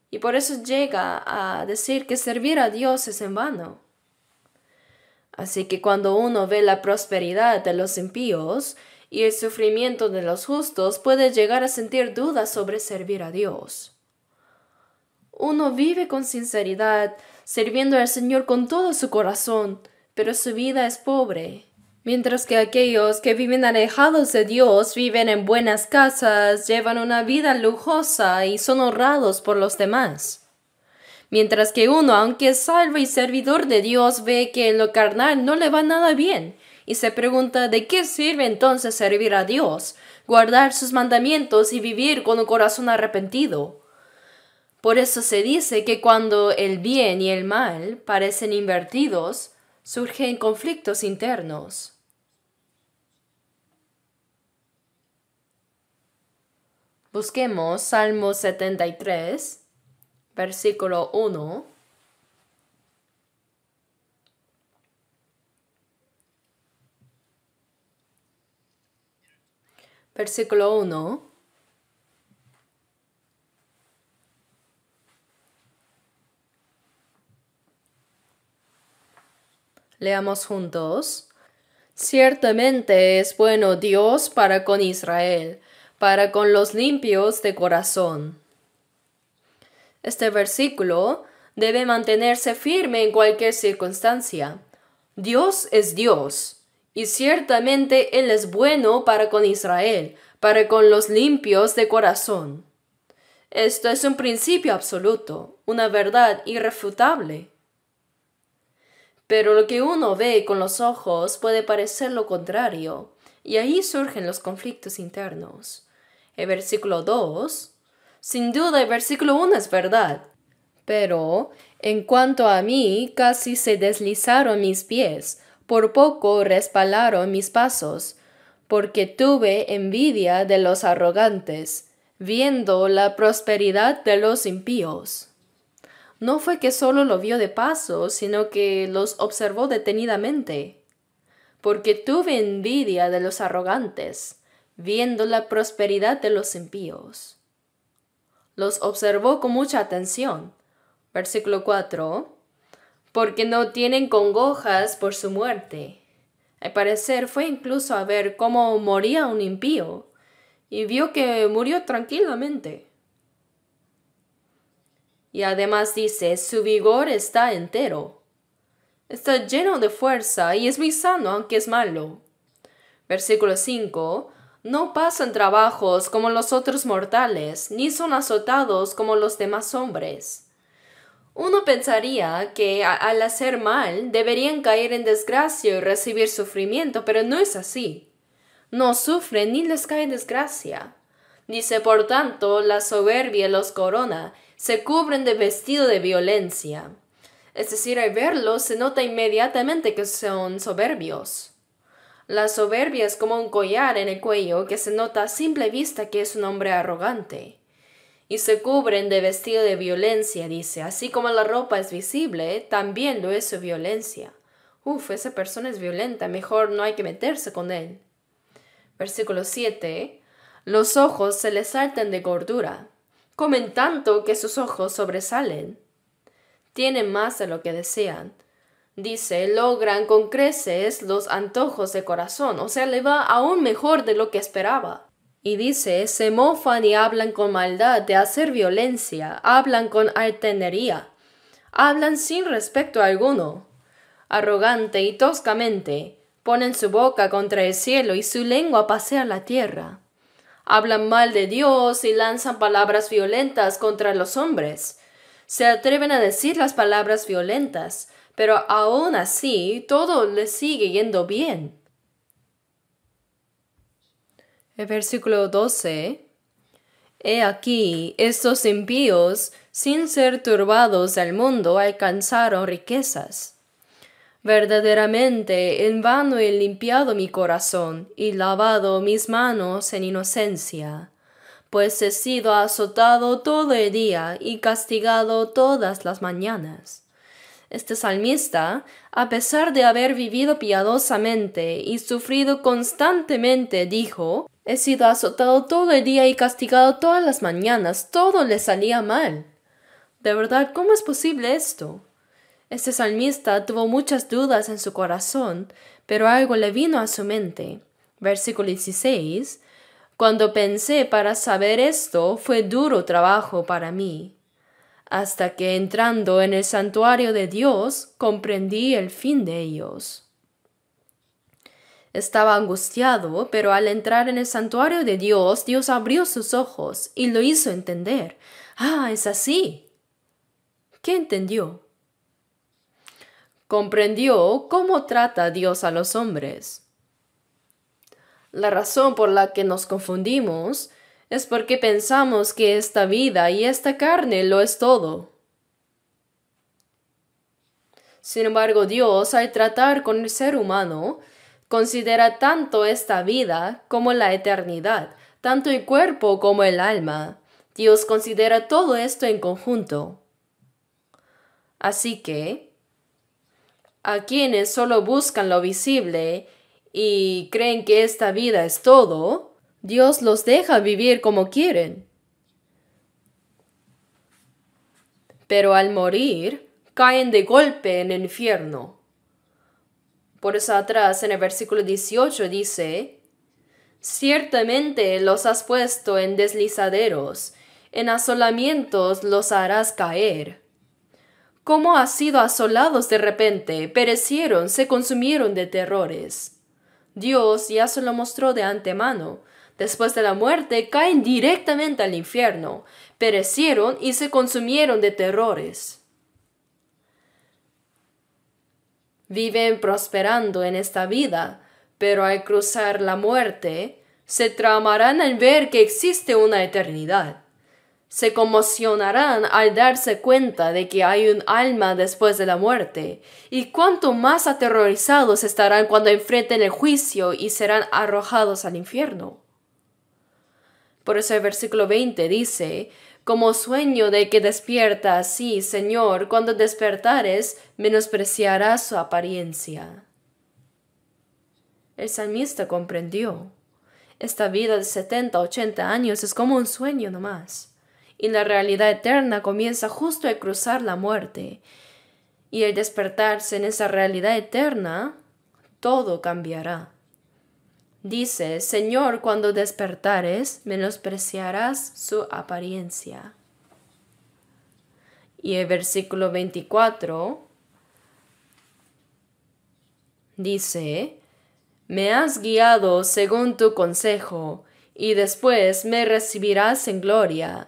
Y por eso llega a decir que servir a Dios es en vano. Así que cuando uno ve la prosperidad de los impíos y el sufrimiento de los justos, puede llegar a sentir dudas sobre servir a Dios. Uno vive con sinceridad, sirviendo al Señor con todo su corazón, pero su vida es pobre. Mientras que aquellos que viven alejados de Dios viven en buenas casas, llevan una vida lujosa y son honrados por los demás. Mientras que uno, aunque es salvo y servidor de Dios, ve que en lo carnal no le va nada bien y se pregunta ¿de qué sirve entonces servir a Dios, guardar sus mandamientos y vivir con un corazón arrepentido? Por eso se dice que cuando el bien y el mal parecen invertidos, surgen conflictos internos. Busquemos Salmo 73, versículo 1. Versículo 1. Leamos juntos. Ciertamente es bueno Dios para con Israel, para con los limpios de corazón. Este versículo debe mantenerse firme en cualquier circunstancia. Dios es Dios, y ciertamente Él es bueno para con Israel, para con los limpios de corazón. Esto es un principio absoluto, una verdad irrefutable. Pero lo que uno ve con los ojos puede parecer lo contrario, y ahí surgen los conflictos internos. El versículo 2, sin duda el versículo 1 es verdad, pero en cuanto a mí casi se deslizaron mis pies, por poco resbalaron mis pasos, porque tuve envidia de los arrogantes, viendo la prosperidad de los impíos. No fue que solo lo vio de paso, sino que los observó detenidamente. Porque tuve envidia de los arrogantes, viendo la prosperidad de los impíos. Los observó con mucha atención. Versículo 4. Porque no tienen congojas por su muerte. Al parecer fue incluso a ver cómo moría un impío, y vio que murió tranquilamente. Y además dice, su vigor está entero. Está lleno de fuerza y es muy sano aunque es malo. Versículo 5. No pasan trabajos como los otros mortales, ni son azotados como los demás hombres. Uno pensaría que al hacer mal deberían caer en desgracia y recibir sufrimiento, pero no es así. No sufren ni les cae desgracia. Dice, por tanto, la soberbia los corona, se cubren de vestido de violencia. Es decir, al verlos se nota inmediatamente que son soberbios. La soberbia es como un collar en el cuello que se nota a simple vista que es un hombre arrogante. Y se cubren de vestido de violencia, dice, así como la ropa es visible, también lo es su violencia. Esa persona es violenta, mejor no hay que meterse con él. Versículo 7. Los ojos se les saltan de gordura. Comen tanto que sus ojos sobresalen. Tienen más de lo que desean. Dice, logran con creces los antojos de corazón, o sea, le va aún mejor de lo que esperaba. Y dice, se mofan y hablan con maldad de hacer violencia, hablan con altanería, hablan sin respeto alguno. Arrogante y toscamente, ponen su boca contra el cielo y su lengua pasea la tierra. Hablan mal de Dios y lanzan palabras violentas contra los hombres. Se atreven a decir las palabras violentas, pero aún así todo les sigue yendo bien. El versículo 12. He aquí, estos impíos, sin ser turbados del mundo, alcanzaron riquezas. Verdaderamente en vano he limpiado mi corazón y lavado mis manos en inocencia, pues he sido azotado todo el día y castigado todas las mañanas. Este salmista, a pesar de haber vivido piadosamente y sufrido constantemente, dijo: he sido azotado todo el día y castigado todas las mañanas, todo le salía mal. De verdad, ¿cómo es posible esto? Este salmista tuvo muchas dudas en su corazón, pero algo le vino a su mente. Versículo 16. Cuando pensé para saber esto, fue duro trabajo para mí, hasta que entrando en el santuario de Dios, comprendí el fin de ellos. Estaba angustiado, pero al entrar en el santuario de Dios, Dios abrió sus ojos y lo hizo entender. ¡Ah, es así! ¿Qué entendió? Comprendió cómo trata Dios a los hombres. La razón por la que nos confundimos es porque pensamos que esta vida y esta carne lo es todo. Sin embargo, Dios, al tratar con el ser humano, considera tanto esta vida como la eternidad, tanto el cuerpo como el alma. Dios considera todo esto en conjunto. Así que, a quienes solo buscan lo visible y creen que esta vida es todo, Dios los deja vivir como quieren. Pero al morir, caen de golpe en el infierno. Por eso atrás, en el versículo 18 dice: ciertamente los has puesto en deslizaderos, en asolamientos los harás caer. ¿Cómo han sido asolados de repente? Perecieron, se consumieron de terrores. Dios ya se lo mostró de antemano. Después de la muerte caen directamente al infierno. Perecieron y se consumieron de terrores. Viven prosperando en esta vida, pero al cruzar la muerte, se tramarán al ver que existe una eternidad. Se conmocionarán al darse cuenta de que hay un alma después de la muerte, y cuánto más aterrorizados estarán cuando enfrenten el juicio y serán arrojados al infierno. Por eso el versículo 20 dice: como sueño de que despierta así, Señor, cuando despertares, menospreciarás su apariencia. El salmista comprendió. Esta vida de 70, 80 años es como un sueño nomás. Y la realidad eterna comienza justo al cruzar la muerte. Y al despertarse en esa realidad eterna, todo cambiará. Dice: Señor, cuando despertares, menospreciarás su apariencia. Y el versículo 24 dice: me has guiado según tu consejo, y después me recibirás en gloria.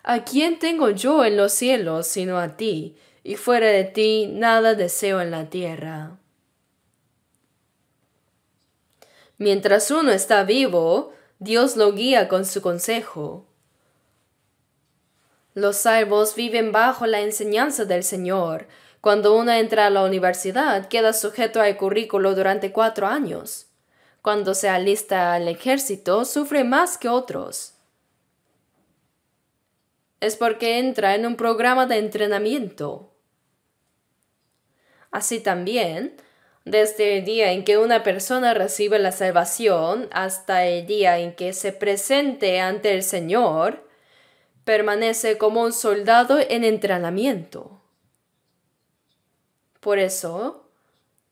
¿A quién tengo yo en los cielos sino a ti? Y fuera de ti nada deseo en la tierra. Mientras uno está vivo, Dios lo guía con su consejo. Los salvos viven bajo la enseñanza del Señor. Cuando uno entra a la universidad, queda sujeto al currículo durante 4 años. Cuando se alista al ejército, sufre más que otros. Es porque entra en un programa de entrenamiento. Así también, desde el día en que una persona recibe la salvación hasta el día en que se presente ante el Señor, permanece como un soldado en entrenamiento. Por eso,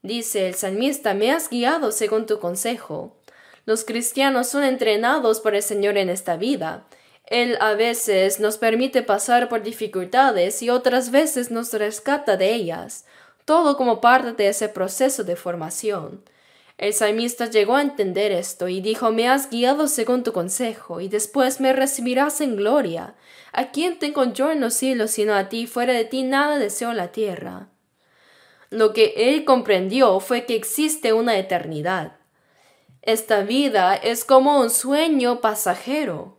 dice el salmista: me has guiado según tu consejo. Los cristianos son entrenados por el Señor en esta vida. Él a veces nos permite pasar por dificultades y otras veces nos rescata de ellas, todo como parte de ese proceso de formación. El salmista llegó a entender esto y dijo: me has guiado según tu consejo, y después me recibirás en gloria. ¿A quién tengo yo en los cielos sino a ti? Fuera de ti nada deseo en la tierra. Lo que él comprendió fue que existe una eternidad. Esta vida es como un sueño pasajero.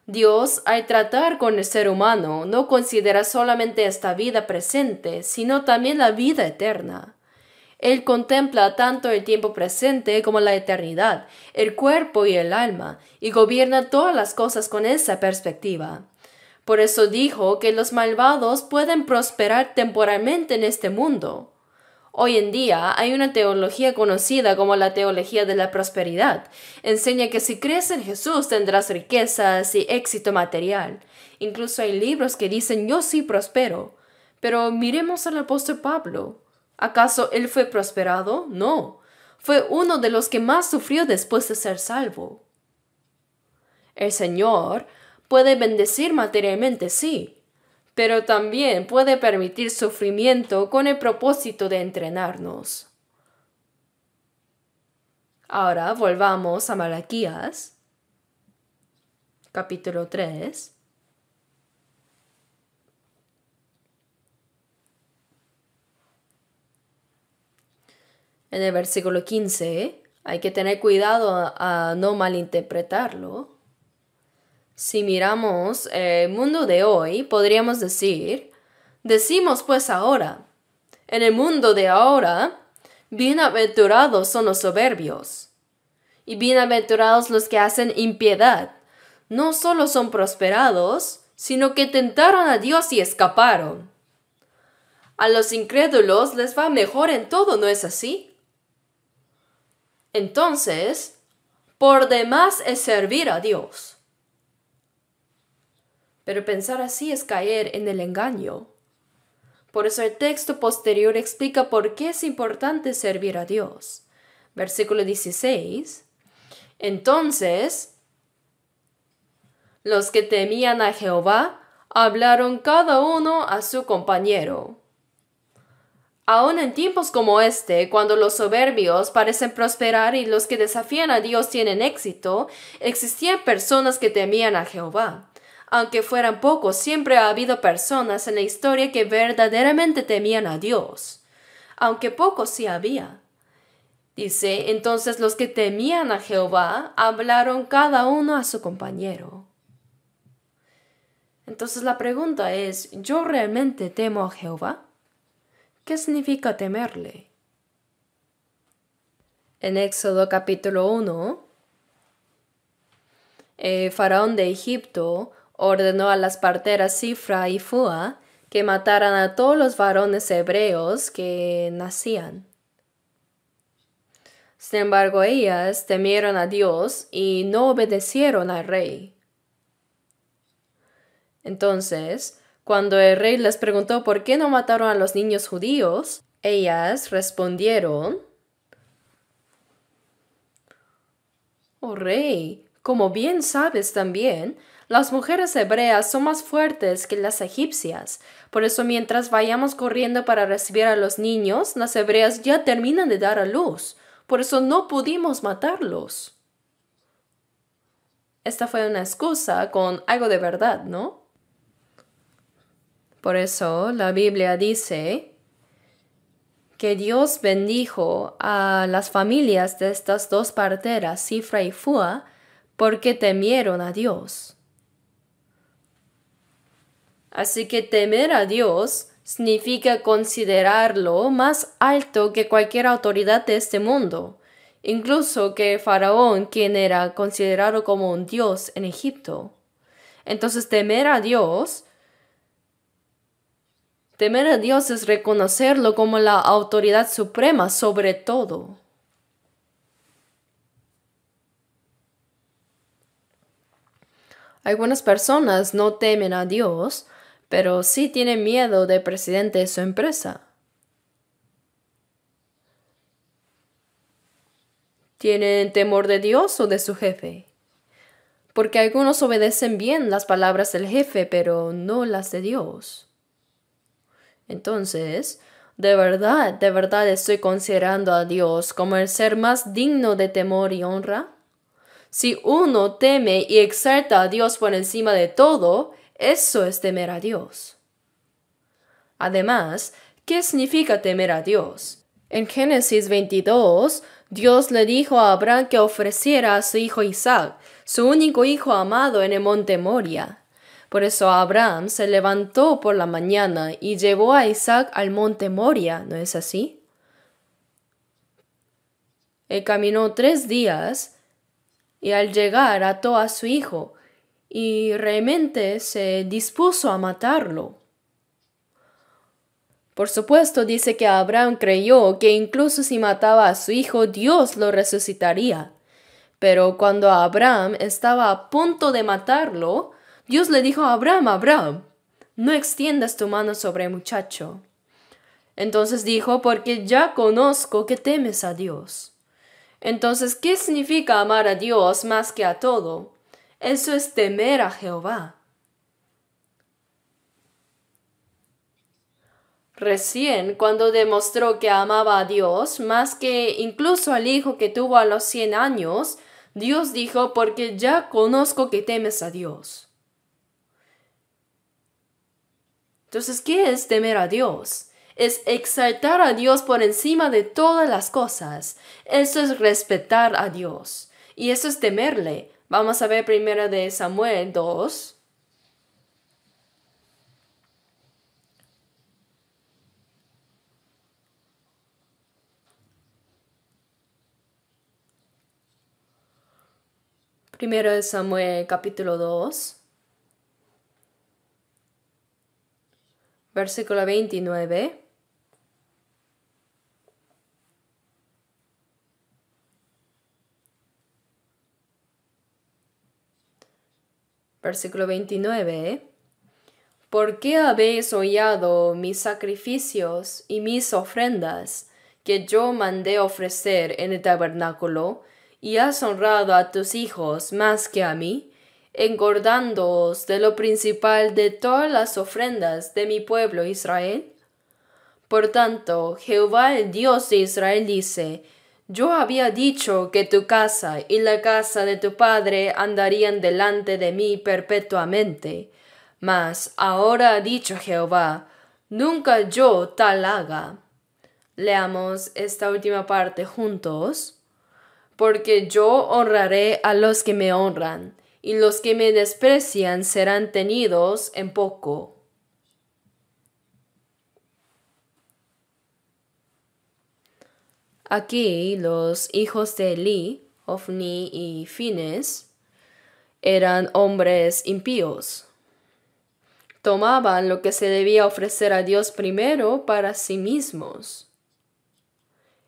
Dios, al tratar con el ser humano, no considera solamente esta vida presente, sino también la vida eterna. Él contempla tanto el tiempo presente como la eternidad, el cuerpo y el alma, y gobierna todas las cosas con esa perspectiva. Por eso dijo que los malvados pueden prosperar temporalmente en este mundo. Hoy en día hay una teología conocida como la teología de la prosperidad. Enseña que si crees en Jesús tendrás riquezas y éxito material. Incluso hay libros que dicen yo sí prospero. Pero miremos al apóstol Pablo. ¿Acaso él fue prosperado? No. Fue uno de los que más sufrió después de ser salvo. El Señor puede bendecir materialmente, sí, pero también puede permitir sufrimiento con el propósito de entrenarnos. Ahora volvamos a Malaquías, capítulo 3. En el versículo 15, hay que tener cuidado a no malinterpretarlo. Si miramos el mundo de hoy, podríamos decimos pues ahora, en el mundo de ahora, bienaventurados son los soberbios, y bienaventurados los que hacen impiedad. No solo son prosperados, sino que tentaron a Dios y escaparon. A los incrédulos les va mejor en todo, ¿no es así? Entonces, por demás es servir a Dios. Pero pensar así es caer en el engaño. Por eso el texto posterior explica por qué es importante servir a Dios. Versículo 16. Entonces, los que temían a Jehová hablaron cada uno a su compañero. Aún en tiempos como este, cuando los soberbios parecen prosperar y los que desafían a Dios tienen éxito, existían personas que temían a Jehová. Aunque fueran pocos, siempre ha habido personas en la historia que verdaderamente temían a Dios. Aunque pocos sí había. Dice, entonces los que temían a Jehová hablaron cada uno a su compañero. Entonces la pregunta es, ¿yo realmente temo a Jehová? ¿Qué significa temerle? En Éxodo capítulo 1, el faraón de Egipto ordenó a las parteras Sifra y Fua que mataran a todos los varones hebreos que nacían. Sin embargo, ellas temieron a Dios y no obedecieron al rey. Entonces, cuando el rey les preguntó por qué no mataron a los niños judíos, ellas respondieron, «Oh rey, como bien sabes también, las mujeres hebreas son más fuertes que las egipcias. Por eso mientras vayamos corriendo para recibir a los niños, las hebreas ya terminan de dar a luz. Por eso no pudimos matarlos». Esta fue una excusa con algo de verdad, ¿no? Por eso la Biblia dice que Dios bendijo a las familias de estas dos parteras, Sifra y Fua, porque temieron a Dios. Así que temer a Dios significa considerarlo más alto que cualquier autoridad de este mundo, incluso que el faraón, quien era considerado como un dios en Egipto. Entonces temer a Dios es reconocerlo como la autoridad suprema sobre todo. Algunas personas no temen a Dios, pero sí tienen miedo del presidente de su empresa. ¿Tienen temor de Dios o de su jefe? Porque algunos obedecen bien las palabras del jefe, pero no las de Dios. Entonces, de verdad estoy considerando a Dios como el ser más digno de temor y honra. Si uno teme y exalta a Dios por encima de todo, eso es temer a Dios. Además, ¿qué significa temer a Dios? En Génesis 22, Dios le dijo a Abraham que ofreciera a su hijo Isaac, su único hijo amado, en el monte Moria. Por eso Abraham se levantó por la mañana y llevó a Isaac al monte Moria, ¿no es así? Caminó 3 días y al llegar ató a su hijo y realmente se dispuso a matarlo. Por supuesto, dice que Abraham creyó que incluso si mataba a su hijo, Dios lo resucitaría. Pero cuando Abraham estaba a punto de matarlo, Dios le dijo a Abraham, Abraham, no extiendas tu mano sobre el muchacho. Entonces dijo, porque ya conozco que temes a Dios. Entonces, ¿qué significa amar a Dios más que a todo? Eso es temer a Jehová. Recién, cuando demostró que amaba a Dios más que incluso al hijo que tuvo a los 100 años, Dios dijo, porque ya conozco que temes a Dios. Entonces, ¿qué es temer a Dios? Es exaltar a Dios por encima de todas las cosas. Eso es respetar a Dios. Y eso es temerle. Vamos a ver primero de Samuel 2. Primero de Samuel capítulo 2. Versículo 29. Versículo 29. ¿Por qué habéis hollado mis sacrificios y mis ofrendas que yo mandé ofrecer en el tabernáculo, y has honrado a tus hijos más que a mí, engordándoos de lo principal de todas las ofrendas de mi pueblo Israel? Por tanto, Jehová el Dios de Israel dice, yo había dicho que tu casa y la casa de tu padre andarían delante de mí perpetuamente. Mas ahora ha dicho Jehová, nunca yo tal haga. Leamos esta última parte juntos. Porque yo honraré a los que me honran, y los que me desprecian serán tenidos en poco. Aquí los hijos de Elí, Ofni y Fines, eran hombres impíos. Tomaban lo que se debía ofrecer a Dios primero para sí mismos.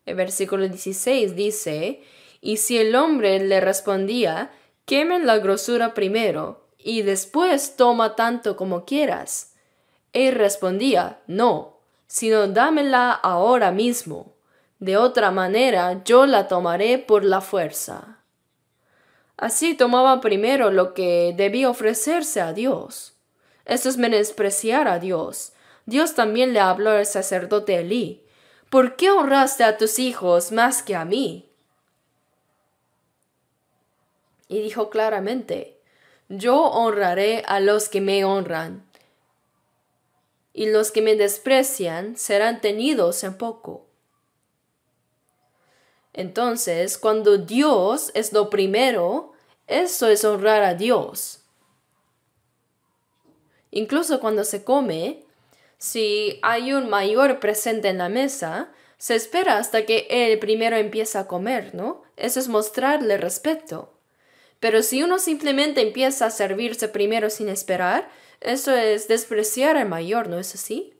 El versículo 16 dice, y si el hombre le respondía, quemen la grosura primero, y después toma tanto como quieras. Él respondía, no, sino dámela ahora mismo. De otra manera yo la tomaré por la fuerza. Así tomaba primero lo que debía ofrecerse a Dios. Eso es menospreciar a Dios. Dios también le habló al sacerdote Elí. ¿Por qué honraste a tus hijos más que a mí? Y dijo claramente, yo honraré a los que me honran, y los que me desprecian serán tenidos en poco. Entonces, cuando Dios es lo primero, eso es honrar a Dios. Incluso cuando se come, si hay un mayor presente en la mesa, se espera hasta que él primero empieza a comer, ¿no? Eso es mostrarle respeto. Pero si uno simplemente empieza a servirse primero sin esperar, eso es despreciar al mayor, ¿no es así?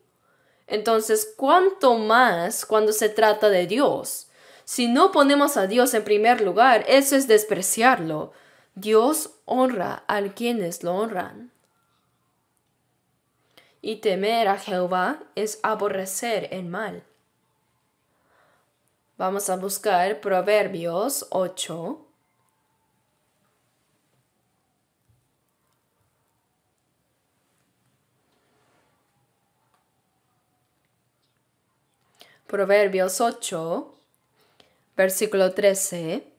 Entonces, ¿cuánto más cuando se trata de Dios? Si no ponemos a Dios en primer lugar, eso es despreciarlo. Dios honra a quienes lo honran. Y temer a Jehová es aborrecer el mal. Vamos a buscar Proverbios 8. Proverbios 8, versículo 13.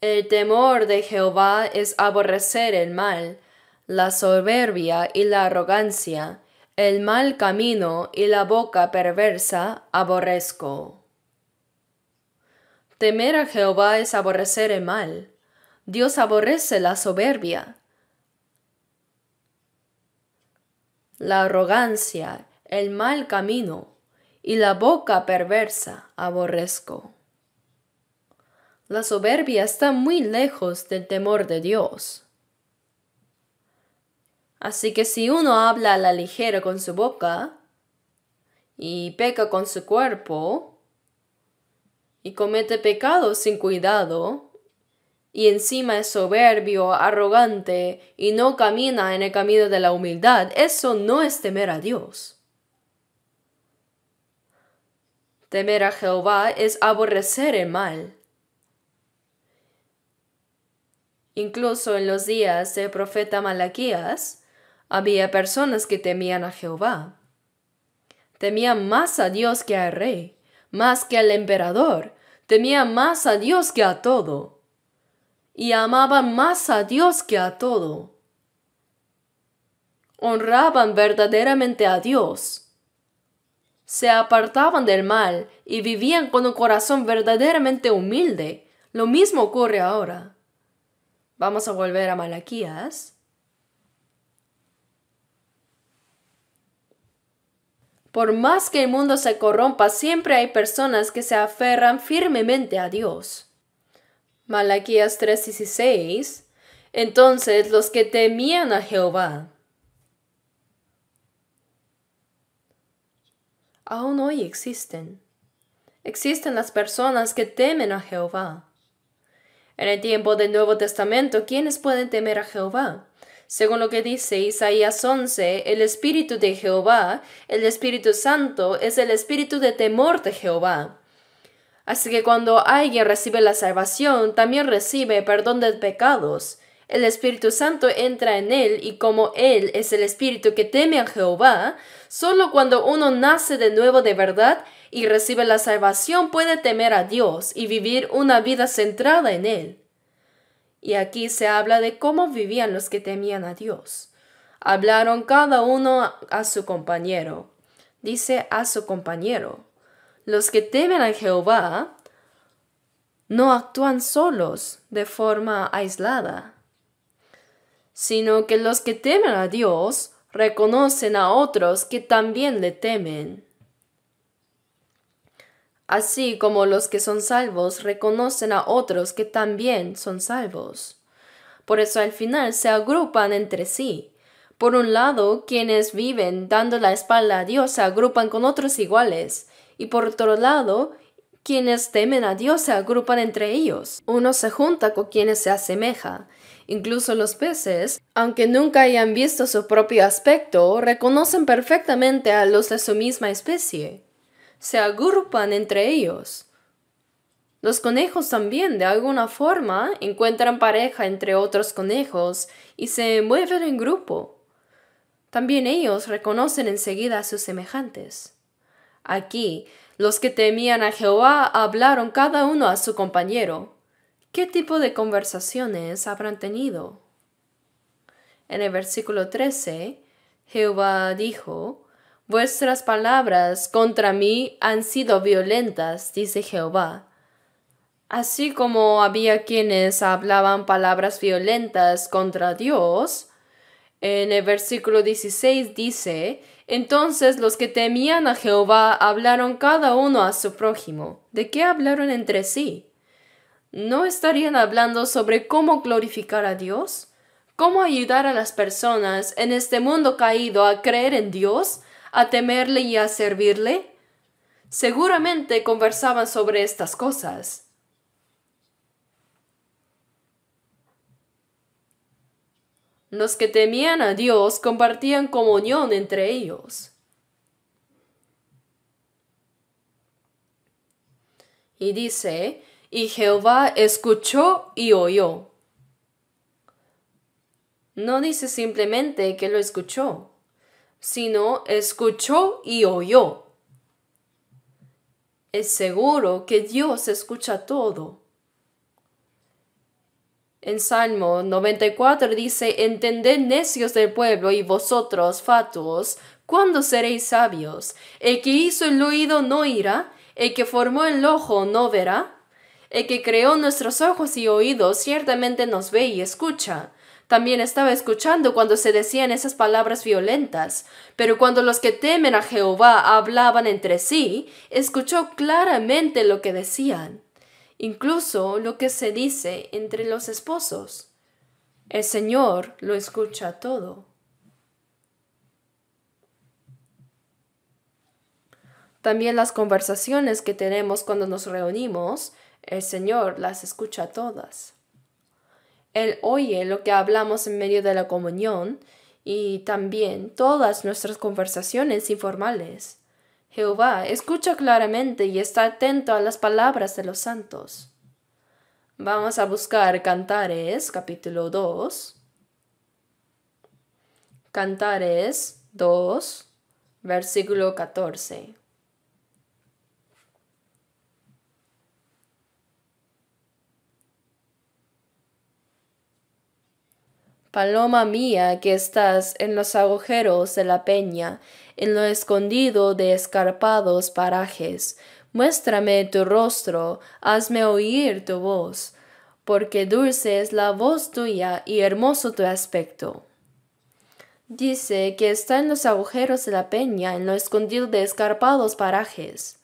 El temor de Jehová es aborrecer el mal, la soberbia y la arrogancia, el mal camino y la boca perversa aborrezco. Temer a Jehová es aborrecer el mal. Dios aborrece la soberbia. La arrogancia, el mal camino y la boca perversa aborrezco. La soberbia está muy lejos del temor de Dios. Así que si uno habla a la ligera con su boca y peca con su cuerpo y comete pecados sin cuidado y encima es soberbio, arrogante y no camina en el camino de la humildad, eso no es temer a Dios. Temer a Jehová es aborrecer el mal. Incluso en los días del profeta Malaquías, había personas que temían a Jehová. Temían más a Dios que al rey, más que al emperador. Temían más a Dios que a todo. Y amaban más a Dios que a todo. Honraban verdaderamente a Dios. Se apartaban del mal y vivían con un corazón verdaderamente humilde. Lo mismo ocurre ahora. Vamos a volver a Malaquías. Por más que el mundo se corrompa, siempre hay personas que se aferran firmemente a Dios. Malaquías 3:16. Entonces los que temían a Jehová. Aún hoy existen. Existen las personas que temen a Jehová. En el tiempo del Nuevo Testamento, ¿quiénes pueden temer a Jehová? Según lo que dice Isaías 11, el Espíritu de Jehová, el Espíritu Santo, es el Espíritu de temor de Jehová. Así que cuando alguien recibe la salvación, también recibe perdón de pecados. El Espíritu Santo entra en él y como él es el Espíritu que teme a Jehová, solo cuando uno nace de nuevo de verdad y recibe la salvación puede temer a Dios y vivir una vida centrada en él. Y aquí se habla de cómo vivían los que temían a Dios. Hablaron cada uno a su compañero. Dice a su compañero. Los que temen a Jehová no actúan solos de forma aislada, sino que los que temen a Dios reconocen a otros que también le temen. Así como los que son salvos reconocen a otros que también son salvos. Por eso al final se agrupan entre sí. Por un lado, quienes viven dando la espalda a Dios se agrupan con otros iguales. Y por otro lado, quienes temen a Dios se agrupan entre ellos. Uno se junta con quienes se asemeja. Incluso los peces, aunque nunca hayan visto su propio aspecto, reconocen perfectamente a los de su misma especie. Se agrupan entre ellos. Los conejos también, de alguna forma, encuentran pareja entre otros conejos y se mueven en grupo. También ellos reconocen enseguida a sus semejantes. Aquí, los que temían a Jehová hablaron cada uno a su compañero. ¿Qué tipo de conversaciones habrán tenido? En el versículo 13, Jehová dijo: Vuestras palabras contra mí han sido violentas, dice Jehová. Así como había quienes hablaban palabras violentas contra Dios, en el versículo 16 dice: Entonces los que temían a Jehová hablaron cada uno a su prójimo. ¿De qué hablaron entre sí? ¿No estarían hablando sobre cómo glorificar a Dios? ¿Cómo ayudar a las personas en este mundo caído a creer en Dios, a temerle y a servirle? Seguramente conversaban sobre estas cosas. Los que temían a Dios compartían comunión entre ellos. Y dice: Y Jehová escuchó y oyó. No dice simplemente que lo escuchó, sino escuchó y oyó. Es seguro que Dios escucha todo. En Salmo 94 dice: Entended, necios del pueblo, y vosotros, fatuos, ¿cuándo seréis sabios? El que hizo el oído no oirá, el que formó el ojo no verá. El que creó nuestros ojos y oídos ciertamente nos ve y escucha. También estaba escuchando cuando se decían esas palabras violentas, pero cuando los que temen a Jehová hablaban entre sí, escuchó claramente lo que decían, incluso lo que se dice entre los esposos. El Señor lo escucha todo. También las conversaciones que tenemos cuando nos reunimos, el Señor las escucha todas. Él oye lo que hablamos en medio de la comunión y también todas nuestras conversaciones informales. Jehová escucha claramente y está atento a las palabras de los santos. Vamos a buscar Cantares, capítulo 2. Cantares 2, versículo 14. Paloma mía que estás en los agujeros de la peña, en lo escondido de escarpados parajes, muéstrame tu rostro, hazme oír tu voz, porque dulce es la voz tuya y hermoso tu aspecto. Dice que está en los agujeros de la peña, en lo escondido de escarpados parajes.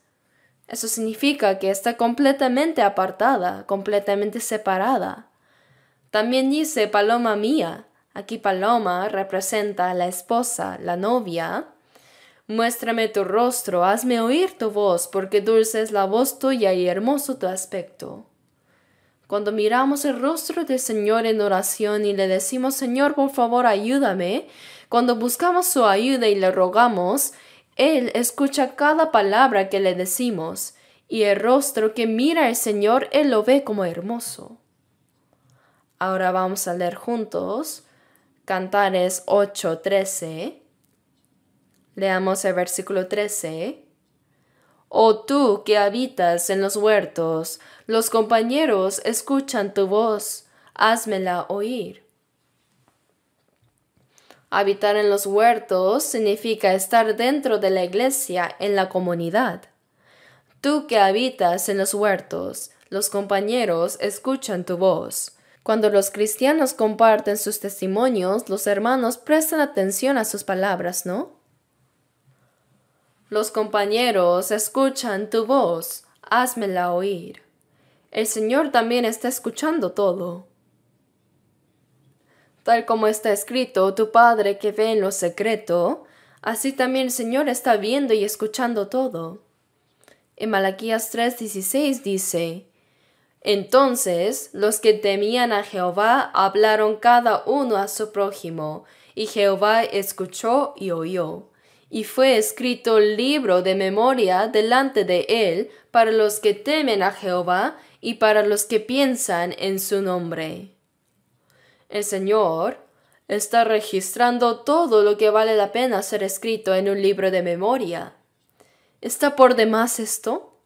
Eso significa que está completamente apartada, completamente separada. También dice paloma mía. Aquí paloma representa a la esposa, la novia. Muéstrame tu rostro, hazme oír tu voz, porque dulce es la voz tuya y hermoso tu aspecto. Cuando miramos el rostro del Señor en oración y le decimos, Señor, por favor, ayúdame, cuando buscamos su ayuda y le rogamos, Él escucha cada palabra que le decimos, y el rostro que mira el Señor, Él lo ve como hermoso. Ahora vamos a leer juntos Cantares 8:13. Leamos el versículo 13. Oh tú que habitas en los huertos, los compañeros escuchan tu voz, házmela oír. Habitar en los huertos significa estar dentro de la iglesia, en la comunidad. Tú que habitas en los huertos, los compañeros escuchan tu voz. Cuando los cristianos comparten sus testimonios, los hermanos prestan atención a sus palabras, ¿no? Los compañeros escuchan tu voz, házmela oír. El Señor también está escuchando todo. Tal como está escrito, tu Padre que ve en lo secreto, así también el Señor está viendo y escuchando todo. En Malaquías 3:16 dice, entonces los que temían a Jehová hablaron cada uno a su prójimo, y Jehová escuchó y oyó. Y fue escrito libro de memoria delante de él para los que temen a Jehová y para los que piensan en su nombre. El Señor está registrando todo lo que vale la pena ser escrito en un libro de memoria. ¿Está por demás esto?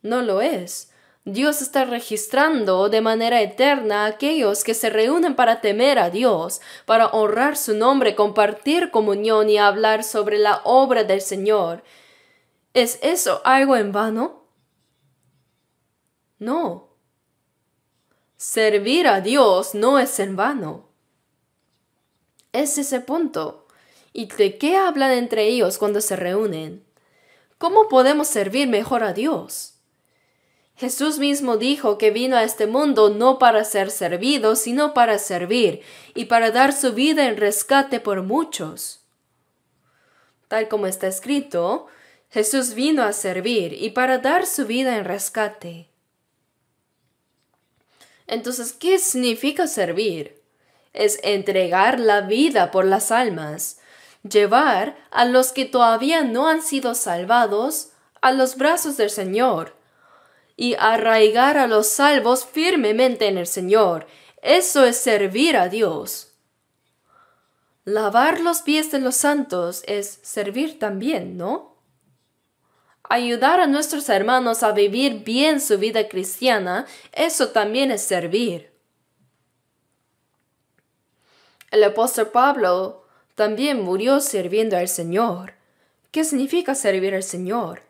No lo es. Dios está registrando de manera eterna a aquellos que se reúnen para temer a Dios, para honrar su nombre, compartir comunión y hablar sobre la obra del Señor. ¿Es eso algo en vano? No. Servir a Dios no es en vano. Es ese punto. ¿Y de qué hablan entre ellos cuando se reúnen? ¿Cómo podemos servir mejor a Dios? Jesús mismo dijo que vino a este mundo no para ser servido, sino para servir y para dar su vida en rescate por muchos. Tal como está escrito, Jesús vino a servir y para dar su vida en rescate. Entonces, ¿qué significa servir? Es entregar la vida por las almas, llevar a los que todavía no han sido salvados a los brazos del Señor y arraigar a los salvos firmemente en el Señor. Eso es servir a Dios. Lavar los pies de los santos es servir también, ¿no? Ayudar a nuestros hermanos a vivir bien su vida cristiana, eso también es servir. El apóstol Pablo también murió sirviendo al Señor. ¿Qué significa servir al Señor?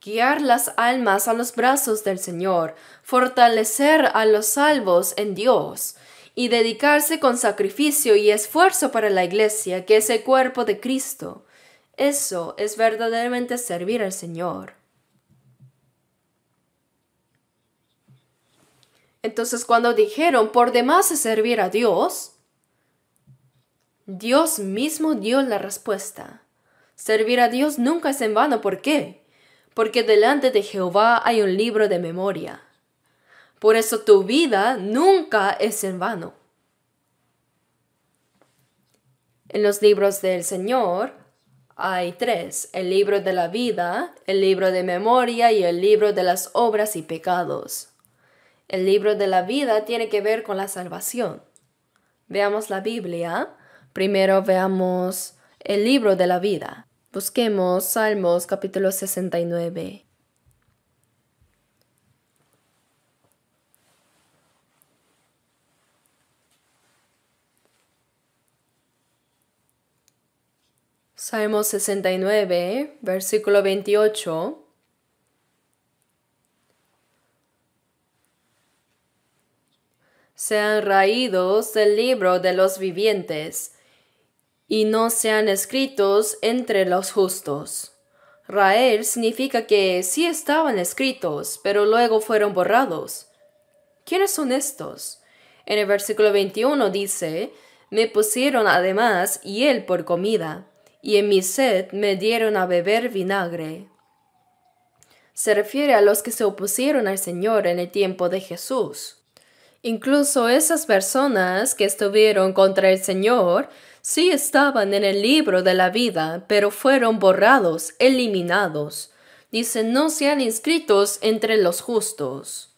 Guiar las almas a los brazos del Señor, fortalecer a los salvos en Dios y dedicarse con sacrificio y esfuerzo para la iglesia, que es el cuerpo de Cristo. Eso es verdaderamente servir al Señor. Entonces, cuando dijeron, por demás es servir a Dios, Dios mismo dio la respuesta. Servir a Dios nunca es en vano. ¿Por qué? Porque delante de Jehová hay un libro de memoria. Por eso tu vida nunca es en vano. En los libros del Señor hay 3: el libro de la vida, el libro de memoria y el libro de las obras y pecados. El libro de la vida tiene que ver con la salvación. Veamos la Biblia. Primero veamos el libro de la vida. Busquemos Salmos capítulo 69. Salmos 69, versículo 28. Sean raídos del libro de los vivientes, y no sean escritos entre los justos. Raer significa que sí estaban escritos, pero luego fueron borrados. ¿Quiénes son estos? En el versículo 21 dice, me pusieron además hiel por comida, y en mi sed me dieron a beber vinagre. Se refiere a los que se opusieron al Señor en el tiempo de Jesús. Incluso esas personas que estuvieron contra el Señor sí estaban en el libro de la vida, pero fueron borrados, eliminados. Dice, no sean inscritos entre los justos.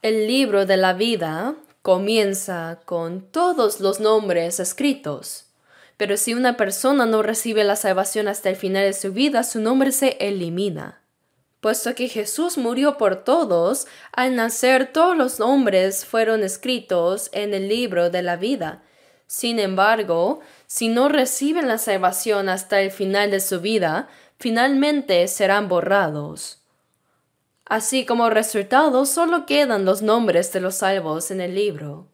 El libro de la vida comienza con todos los nombres escritos. Pero si una persona no recibe la salvación hasta el final de su vida, su nombre se elimina. Puesto que Jesús murió por todos, al nacer todos los nombres fueron escritos en el libro de la vida. Sin embargo, si no reciben la salvación hasta el final de su vida, finalmente serán borrados. Así como resultado, solo quedan los nombres de los salvos en el libro.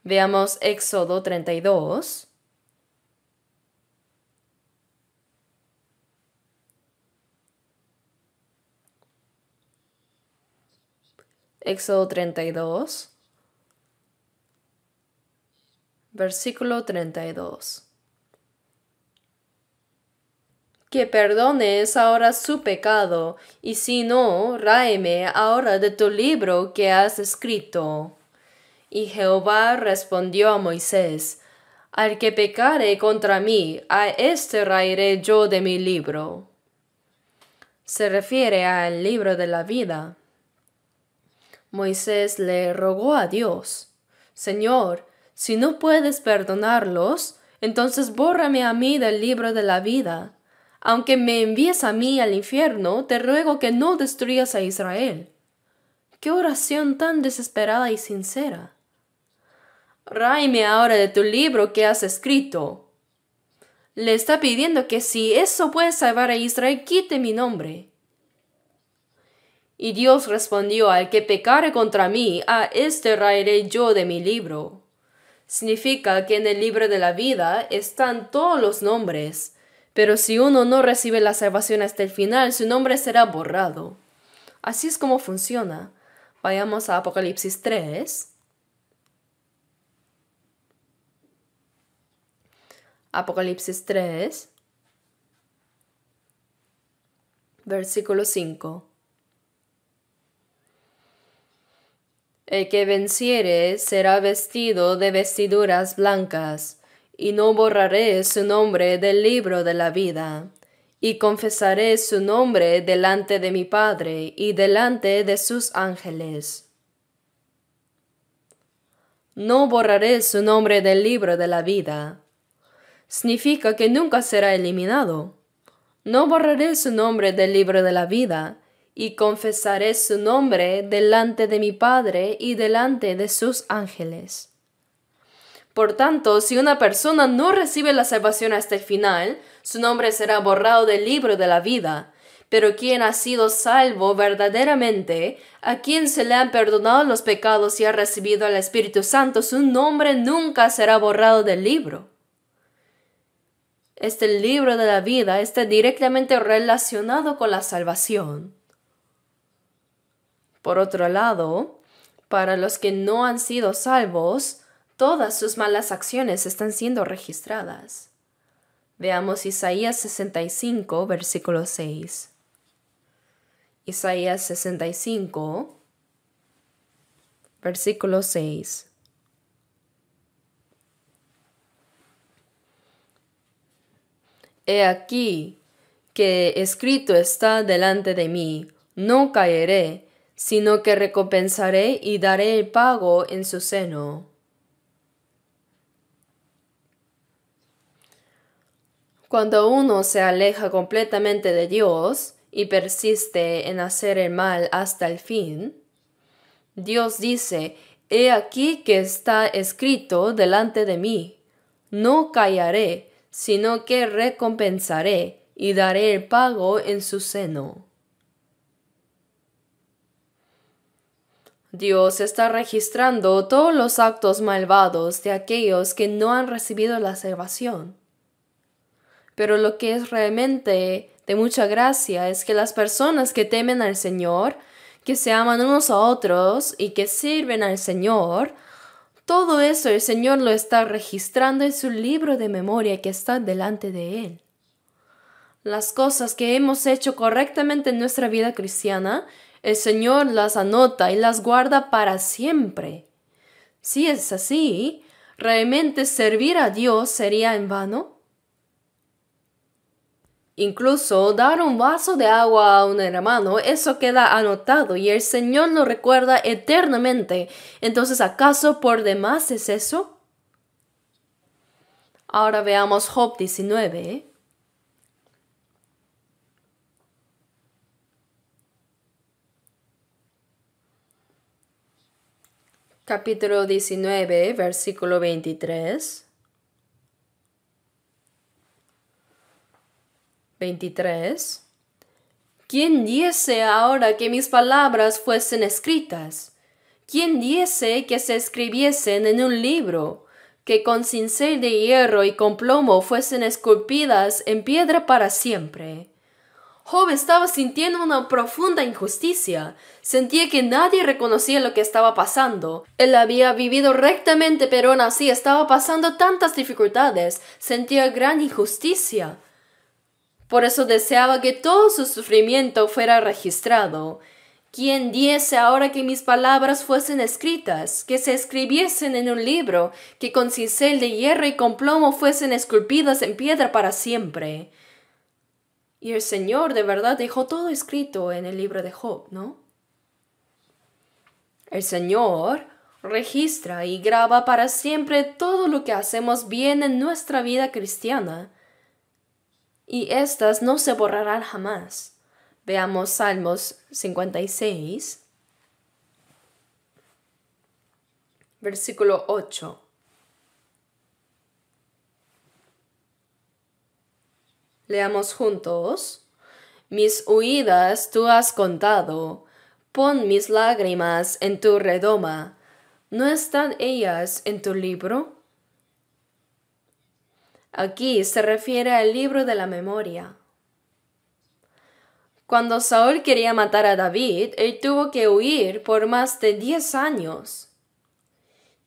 Veamos Éxodo 32. Éxodo 32, versículo 32. Que perdones ahora su pecado, y si no, ráeme ahora de tu libro que has escrito. Y Jehová respondió a Moisés, al que pecare contra mí, a éste raeré yo de mi libro. Se refiere al libro de la vida. Moisés le rogó a Dios, Señor, si no puedes perdonarlos, entonces bórrame a mí del libro de la vida. Aunque me envíes a mí al infierno, te ruego que no destruyas a Israel. ¡Qué oración tan desesperada y sincera! Ráeme ahora de tu libro que has escrito. Le está pidiendo que si eso puede salvar a Israel, quite mi nombre. Y Dios respondió, al que pecare contra mí, a éste raeré yo de mi libro. Significa que en el libro de la vida están todos los nombres, pero si uno no recibe la salvación hasta el final, su nombre será borrado. Así es como funciona. Vayamos a Apocalipsis 3. Apocalipsis 3, versículo 5. El que venciere será vestido de vestiduras blancas, y no borraré su nombre del libro de la vida, y confesaré su nombre delante de mi Padre y delante de sus ángeles. No borraré su nombre del libro de la vida. Significa que nunca será eliminado. No borraré su nombre del libro de la vida, y confesaré su nombre delante de mi Padre y delante de sus ángeles. Por tanto, si una persona no recibe la salvación hasta el final, su nombre será borrado del libro de la vida, Pero quien ha sido salvo verdaderamente, a quien se le han perdonado los pecados y ha recibido al Espíritu Santo, su nombre nunca será borrado del libro. Este libro de la vida está directamente relacionado con la salvación. Por otro lado, para los que no han sido salvos, todas sus malas acciones están siendo registradas. Veamos Isaías 65, versículo 6. Isaías 65, versículo 6. He aquí que escrito está delante de mí, no caeré, sino que recompensaré y daré el pago en su seno. Cuando uno se aleja completamente de Dios y persiste en hacer el mal hasta el fin, Dios dice, he aquí que está escrito delante de mí, no callaré, sino que recompensaré y daré el pago en su seno. Dios está registrando todos los actos malvados de aquellos que no han recibido la salvación. Pero lo que es realmente de mucha gracia es que las personas que temen al Señor, que se aman unos a otros y que sirven al Señor, todo eso el Señor lo está registrando en su libro de memoria que está delante de Él. Las cosas que hemos hecho correctamente en nuestra vida cristiana, el Señor las anota y las guarda para siempre. Si es así, ¿realmente servir a Dios sería en vano? Incluso dar un vaso de agua a un hermano, eso queda anotado y el Señor lo recuerda eternamente. Entonces, ¿acaso por demás es eso? Ahora veamos Job 19. Capítulo 19, versículo 23. 23. ¿Quién diese ahora que mis palabras fuesen escritas? ¿Quién diese que se escribiesen en un libro, que con cincel de hierro y con plomo fuesen esculpidas en piedra para siempre? Job estaba sintiendo una profunda injusticia. Sentía que nadie reconocía lo que estaba pasando. Él había vivido rectamente, pero aún así estaba pasando tantas dificultades. Sentía gran injusticia. Por eso deseaba que todo su sufrimiento fuera registrado. ¿Quién diese ahora que mis palabras fuesen escritas, que se escribiesen en un libro, que con cincel de hierro y con plomo fuesen esculpidas en piedra para siempre? Y el Señor de verdad dejó todo escrito en el libro de Job, ¿no? El Señor registra y graba para siempre todo lo que hacemos bien en nuestra vida cristiana. Y estas no se borrarán jamás. Veamos Salmos 56, versículo 8. Leamos juntos. Mis huidas tú has contado, pon mis lágrimas en tu redoma. ¿No están ellas en tu libro? Aquí se refiere al libro de la memoria. Cuando Saúl quería matar a David, él tuvo que huir por más de 10 años.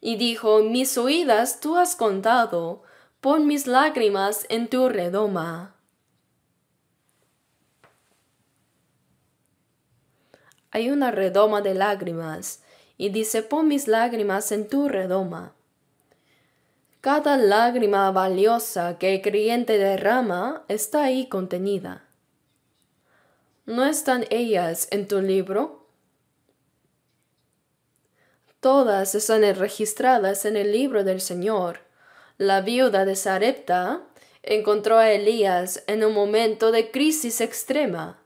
Y dijo, mis huidas tú has contado, pon mis lágrimas en tu redoma. Hay una redoma de lágrimas, y dice, pon mis lágrimas en tu redoma. Cada lágrima valiosa que el creyente derrama está ahí contenida. ¿No están ellas en tu libro? Todas están registradas en el libro del Señor. La viuda de Sarepta encontró a Elías en un momento de crisis extrema.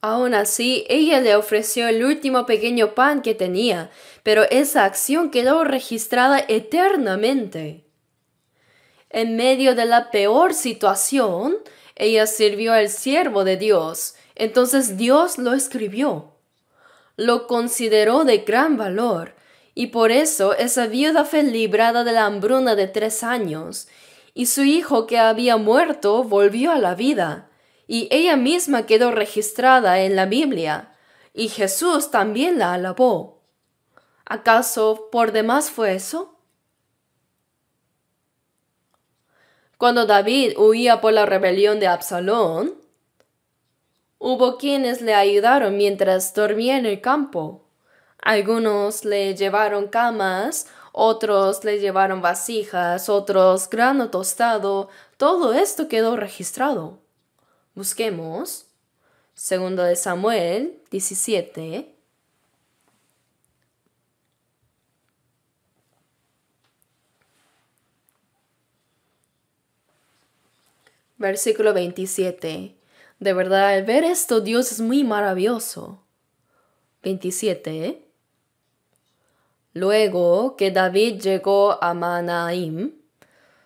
Aún así, ella le ofreció el último pequeño pan que tenía, pero esa acción quedó registrada eternamente. En medio de la peor situación, ella sirvió al siervo de Dios, Entonces Dios lo escribió, lo consideró de gran valor, y por eso esa viuda fue librada de la hambruna de 3 años, y su hijo que había muerto volvió a la vida, y ella misma quedó registrada en la Biblia, y Jesús también la alabó. ¿Acaso por demás fue eso? Cuando David huía por la rebelión de Absalón, hubo quienes le ayudaron mientras dormía en el campo. Algunos le llevaron camas, otros le llevaron vasijas, otros grano tostado. Todo esto quedó registrado. Busquemos. Segundo de Samuel 17. Versículo 27. De verdad, al ver esto, Dios es muy maravilloso. 27. Luego que David llegó a Mahanaim,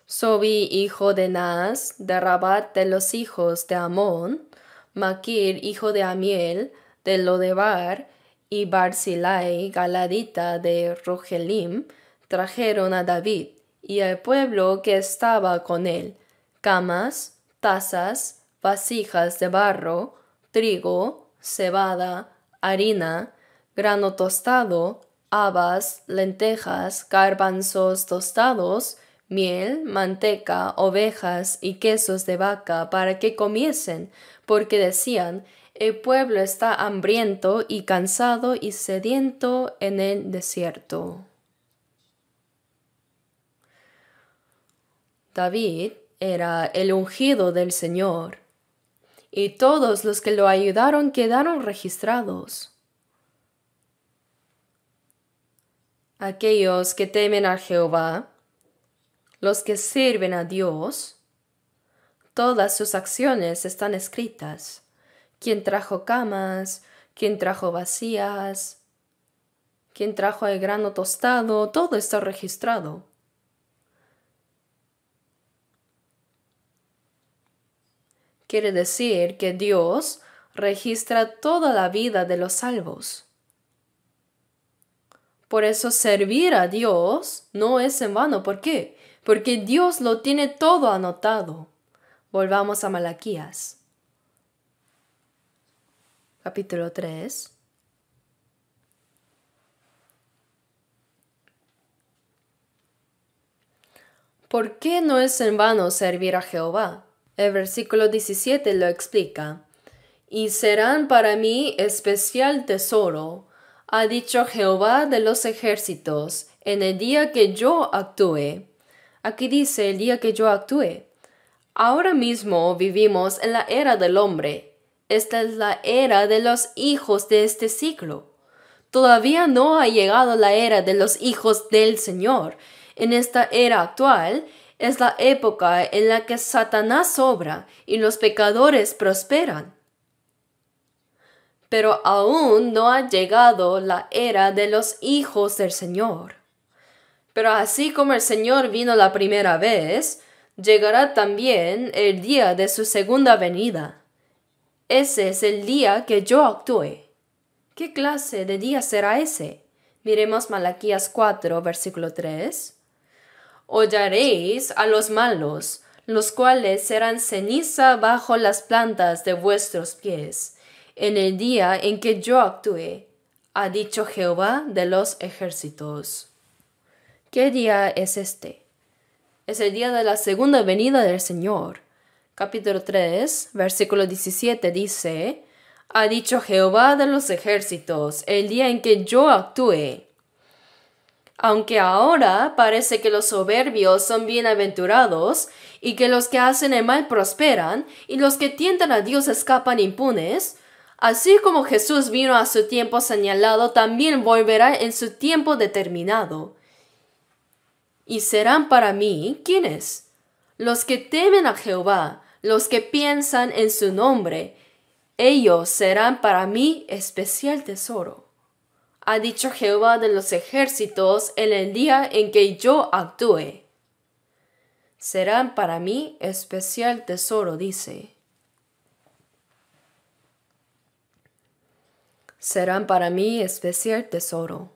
Sobi, hijo de Naas, de Rabat de los hijos de Amón, Maquir, hijo de Amiel, de Lodebar, y Barzillai, galadita de Rogelim, trajeron a David y al pueblo que estaba con él, camas, tazas, vasijas de barro, trigo, cebada, harina, grano tostado, habas, lentejas, garbanzos tostados, miel, manteca, ovejas y quesos de vaca para que comiesen, porque decían, el pueblo está hambriento y cansado y sediento en el desierto. David era el ungido del Señor, y todos los que lo ayudaron quedaron registrados. Aquellos que temen a Jehová, los que sirven a Dios, todas sus acciones están escritas. ¿Quién trajo camas? ¿Quién trajo vasijas? ¿Quién trajo el grano tostado? Todo está registrado. Quiere decir que Dios registra toda la vida de los salvos. Por eso servir a Dios no es en vano. ¿Por qué? Porque Dios lo tiene todo anotado. Volvamos a Malaquías. Capítulo 3. ¿Por qué no es en vano servir a Jehová? El versículo 17 lo explica. Y serán para mí especial tesoro, ha dicho Jehová de los ejércitos, en el día que yo actúe. Aquí dice el día que yo actúe. Ahora mismo vivimos en la era del hombre. Esta es la era de los hijos de este siglo. Todavía no ha llegado la era de los hijos del Señor. En esta era actual es la época en la que Satanás obra y los pecadores prosperan. Pero aún no ha llegado la era de los hijos del Señor. Pero así como el Señor vino la primera vez, llegará también el día de su segunda venida. Ese es el día que yo actúe. ¿Qué clase de día será ese? Miremos Malaquías 4, versículo 3. Hollaréis a los malos, los cuales serán ceniza bajo las plantas de vuestros pies, en el día en que yo actúe, ha dicho Jehová de los ejércitos. ¿Qué día es este? Es el día de la segunda venida del Señor. Capítulo 3, versículo 17 dice, ha dicho Jehová de los ejércitos, el día en que yo actúe. Aunque ahora parece que los soberbios son bienaventurados y que los que hacen el mal prosperan y los que tientan a Dios escapan impunes, así como Jesús vino a su tiempo señalado, también volverá en su tiempo determinado. Y serán para mí, ¿quiénes? Los que temen a Jehová, los que piensan en su nombre, ellos serán para mí especial tesoro. Ha dicho Jehová de los ejércitos en el día en que yo actúe. Serán para mí especial tesoro, dice. serán para mí especial tesoro.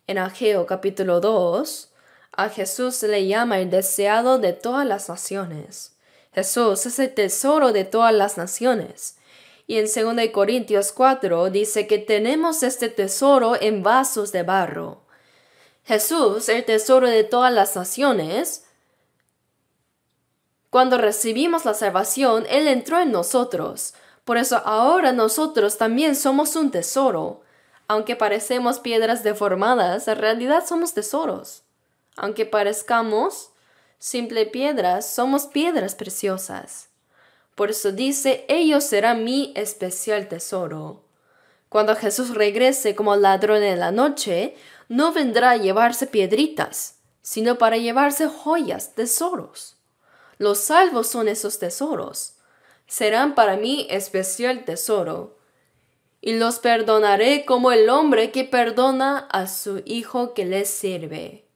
En Ageo capítulo 2, a Jesús se le llama el deseado de todas las naciones. Jesús es el tesoro de todas las naciones. Y en 2 Corintios 4 dice que tenemos este tesoro en vasos de barro. Jesús, el tesoro de todas las naciones, cuando recibimos la salvación, Él entró en nosotros. Por eso ahora nosotros también somos un tesoro. Aunque parecemos piedras deformadas, en realidad somos tesoros. Aunque parezcamos simple piedras, somos piedras preciosas. Por eso dice, ellos serán mi especial tesoro. Cuando Jesús regrese como ladrón en la noche, no vendrá a llevarse piedritas, sino para llevarse joyas, tesoros. Los salvos son esos tesoros. Serán para mí especial tesoro. Y los perdonaré como el hombre que perdona a su hijo que le sirve.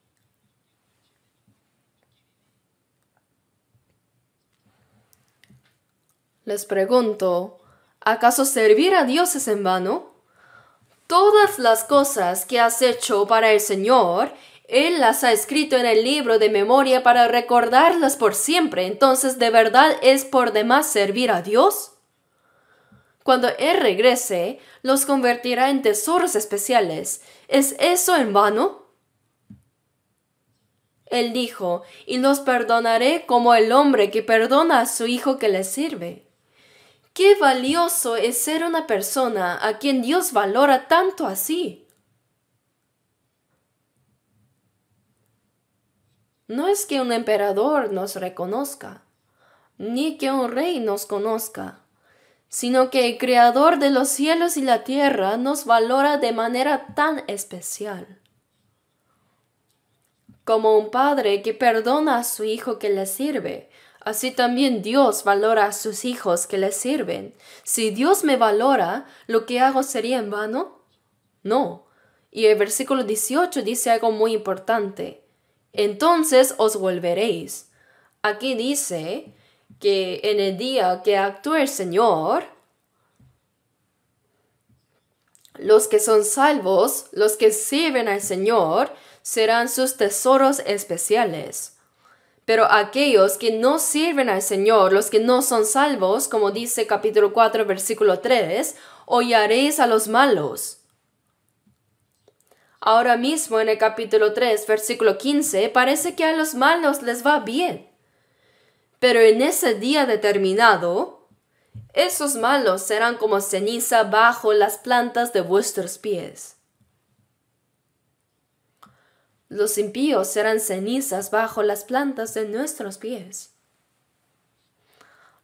Les pregunto, ¿acaso servir a Dios es en vano? Todas las cosas que has hecho para el Señor, Él las ha escrito en el libro de memoria para recordarlas por siempre. Entonces, ¿de verdad es por demás servir a Dios? Cuando Él regrese, los convertirá en tesoros especiales. ¿Es eso en vano? Él dijo, y los perdonaré como el hombre que perdona a su hijo que le sirve. ¡Qué valioso es ser una persona a quien Dios valora tanto así! No es que un emperador nos reconozca, ni que un rey nos conozca, sino que el Creador de los cielos y la tierra nos valora de manera tan especial. Como un padre que perdona a su hijo que le sirve, así también Dios valora a sus hijos que le sirven. Si Dios me valora, ¿lo que hago sería en vano? No. Y el versículo 18 dice algo muy importante. Entonces os volveréis. Aquí dice que en el día que actúe el Señor, los que son salvos, los que sirven al Señor, serán sus tesoros especiales. Pero aquellos que no sirven al Señor, los que no son salvos, como dice capítulo 4, versículo 3, hollaréis a los malos. Ahora mismo en el capítulo 3, versículo 15, parece que a los malos les va bien. Pero en ese día determinado, esos malos serán como ceniza bajo las plantas de vuestros pies. Los impíos serán cenizas bajo las plantas de nuestros pies.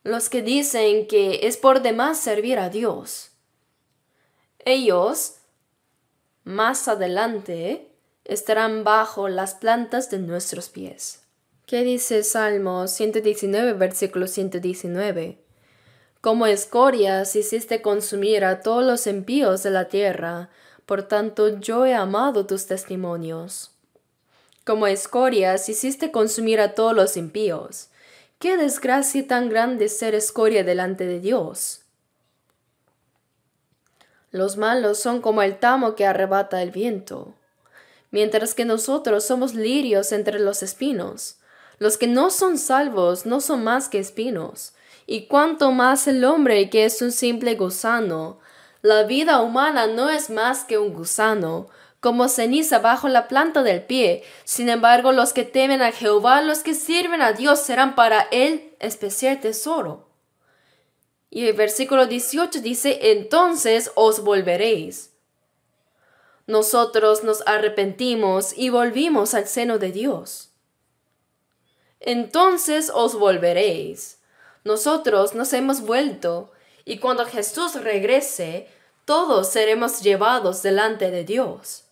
Los que dicen que es por demás servir a Dios, ellos más adelante estarán bajo las plantas de nuestros pies. ¿Qué dice Salmo 119, versículo 119? Como escorias hiciste consumir a todos los impíos de la tierra, por tanto yo he amado tus testimonios. Como escorias hiciste consumir a todos los impíos. ¡Qué desgracia tan grande ser escoria delante de Dios! Los malos son como el tamo que arrebata el viento, mientras que nosotros somos lirios entre los espinos. Los que no son salvos no son más que espinos, y cuanto más el hombre que es un simple gusano. La vida humana no es más que un gusano, como ceniza bajo la planta del pie. Sin embargo, los que temen a Jehová, los que sirven a Dios, serán para él especial tesoro. Y el versículo 18 dice, entonces os volveréis. Nosotros nos arrepentimos y volvimos al seno de Dios. Entonces os volveréis. Nosotros nos hemos vuelto, y cuando Jesús regrese, todos seremos llevados delante de Dios.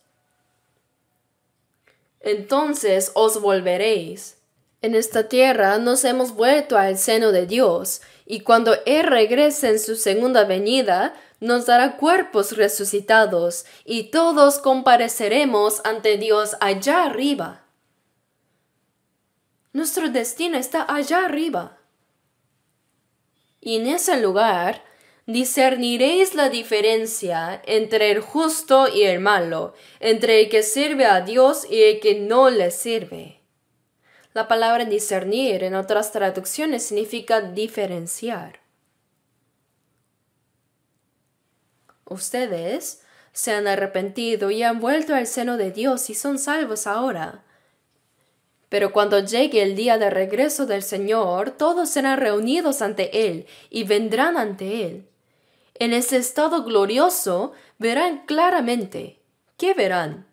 Entonces os volveréis. En esta tierra nos hemos vuelto al seno de Dios, y cuando Él regrese en su segunda venida, nos dará cuerpos resucitados, y todos compareceremos ante Dios allá arriba. Nuestro destino está allá arriba. Y en ese lugar, discerniréis la diferencia entre el justo y el malo, entre el que sirve a Dios y el que no le sirve. La palabra discernir en otras traducciones significa diferenciar. Ustedes se han arrepentido y han vuelto al seno de Dios y son salvos ahora. Pero cuando llegue el día de regreso del Señor, todos serán reunidos ante Él y vendrán ante Él. En ese estado glorioso verán claramente. ¿Qué verán?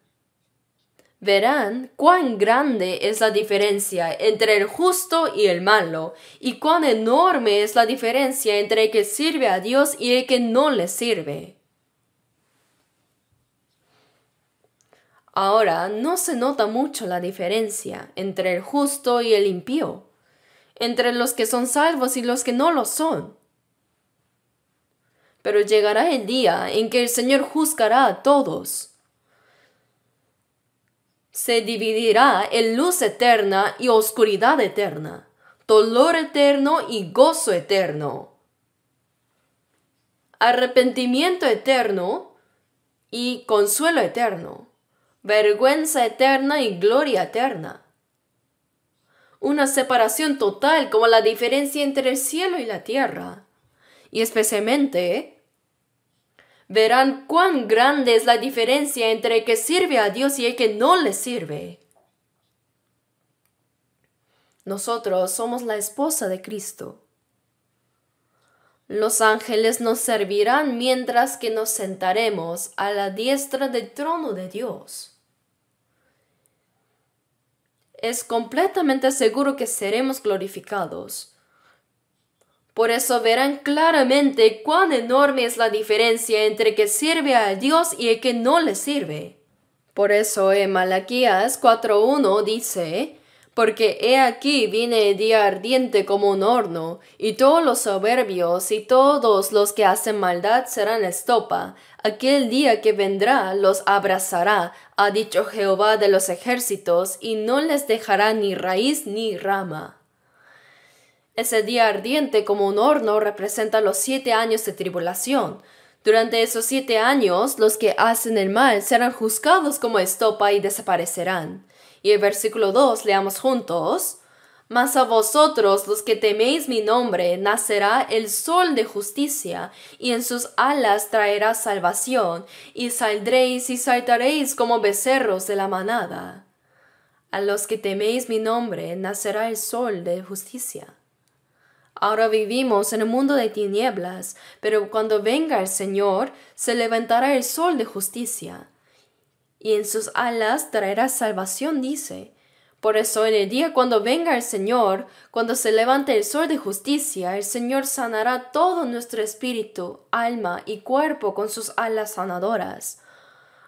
Verán cuán grande es la diferencia entre el justo y el malo, y cuán enorme es la diferencia entre el que sirve a Dios y el que no le sirve. Ahora no se nota mucho la diferencia entre el justo y el impío, entre los que son salvos y los que no lo son. Pero llegará el día en que el Señor juzgará a todos. Se dividirá en luz eterna y oscuridad eterna, dolor eterno y gozo eterno, arrepentimiento eterno y consuelo eterno, vergüenza eterna y gloria eterna. Una separación total como la diferencia entre el cielo y la tierra. Y especialmente verán cuán grande es la diferencia entre el que sirve a Dios y el que no le sirve. Nosotros somos la esposa de Cristo. Los ángeles nos servirán mientras que nos sentaremos a la diestra del trono de Dios. Es completamente seguro que seremos glorificados. Por eso verán claramente cuán enorme es la diferencia entre el que sirve a Dios y el que no le sirve. Por eso en Malaquías 4:1 dice: porque he aquí viene el día ardiente como un horno, y todos los soberbios y todos los que hacen maldad serán estopa. Aquel día que vendrá los abrazará, ha dicho Jehová de los ejércitos, y no les dejará ni raíz ni rama. Ese día ardiente como un horno representa los 7 años de tribulación. Durante esos 7 años, los que hacen el mal serán juzgados como estopa y desaparecerán. Y el versículo 2, leamos juntos: mas a vosotros, los que teméis mi nombre, nacerá el sol de justicia, y en sus alas traerá salvación, y saldréis y saltaréis como becerros de la manada. A los que teméis mi nombre, nacerá el sol de justicia. Ahora vivimos en un mundo de tinieblas, pero cuando venga el Señor, se levantará el sol de justicia. Y en sus alas traerá salvación, dice. Por eso en el día cuando venga el Señor, cuando se levante el sol de justicia, el Señor sanará todo nuestro espíritu, alma y cuerpo con sus alas sanadoras.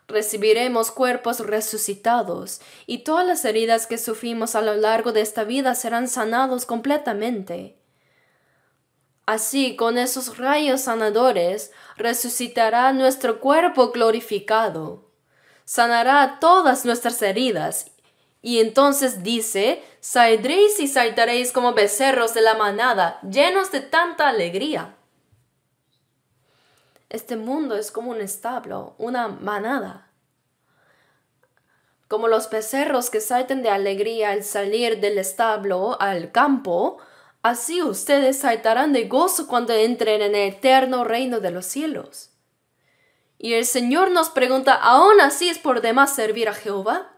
Recibiremos cuerpos resucitados, y todas las heridas que sufrimos a lo largo de esta vida serán sanados completamente. Así, con esos rayos sanadores, resucitará nuestro cuerpo glorificado. Sanará todas nuestras heridas. Y entonces dice: saldréis y saltaréis como becerros de la manada, llenos de tanta alegría. Este mundo es como un establo, una manada. Como los becerros que saltan de alegría al salir del establo al campo, así ustedes saltarán de gozo cuando entren en el eterno reino de los cielos. Y el Señor nos pregunta: ¿aún así es por demás servir a Jehová?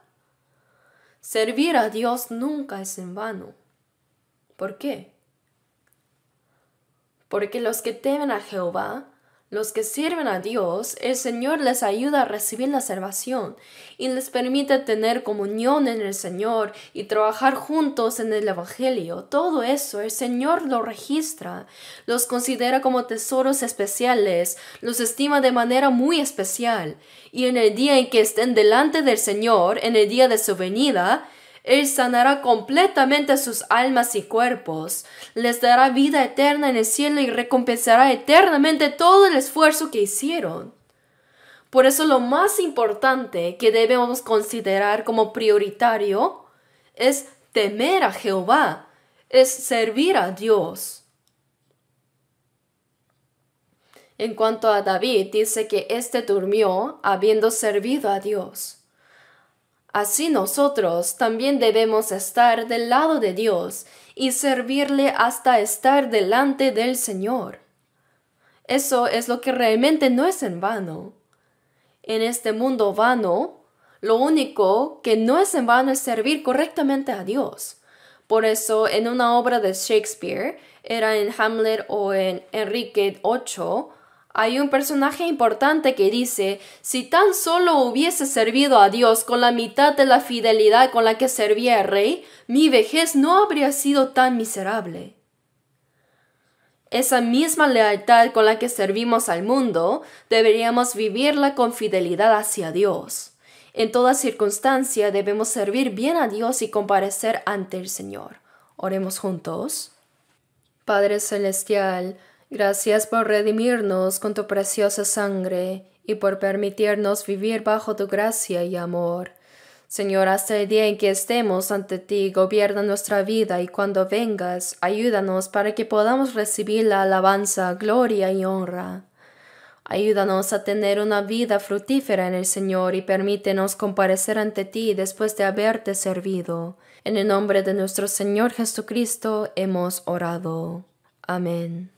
Servir a Dios nunca es en vano. ¿Por qué? Porque los que temen a Jehová, los que sirven a Dios, el Señor les ayuda a recibir la salvación y les permite tener comunión en el Señor y trabajar juntos en el Evangelio. Todo eso el Señor lo registra, los considera como tesoros especiales, los estima de manera muy especial. Y en el día en que estén delante del Señor, en el día de su venida, Él sanará completamente sus almas y cuerpos, les dará vida eterna en el cielo y recompensará eternamente todo el esfuerzo que hicieron. Por eso lo más importante que debemos considerar como prioritario es temer a Jehová, es servir a Dios. En cuanto a David, dice que éste durmió habiendo servido a Dios. Así nosotros también debemos estar del lado de Dios y servirle hasta estar delante del Señor. Eso es lo que realmente no es en vano. En este mundo vano, lo único que no es en vano es servir correctamente a Dios. Por eso, en una obra de Shakespeare, era en Hamlet o en Enrique VIII, hay un personaje importante que dice: si tan solo hubiese servido a Dios con la mitad de la fidelidad con la que servía al rey, mi vejez no habría sido tan miserable. Esa misma lealtad con la que servimos al mundo, deberíamos vivirla con fidelidad hacia Dios. En toda circunstancia debemos servir bien a Dios y comparecer ante el Señor. Oremos juntos. Padre Celestial, gracias por redimirnos con tu preciosa sangre y por permitirnos vivir bajo tu gracia y amor. Señor, hasta el día en que estemos ante ti, gobierna nuestra vida y cuando vengas, ayúdanos para que podamos recibir la alabanza, gloria y honra. Ayúdanos a tener una vida fructífera en el Señor y permítenos comparecer ante ti después de haberte servido. En el nombre de nuestro Señor Jesucristo hemos orado. Amén.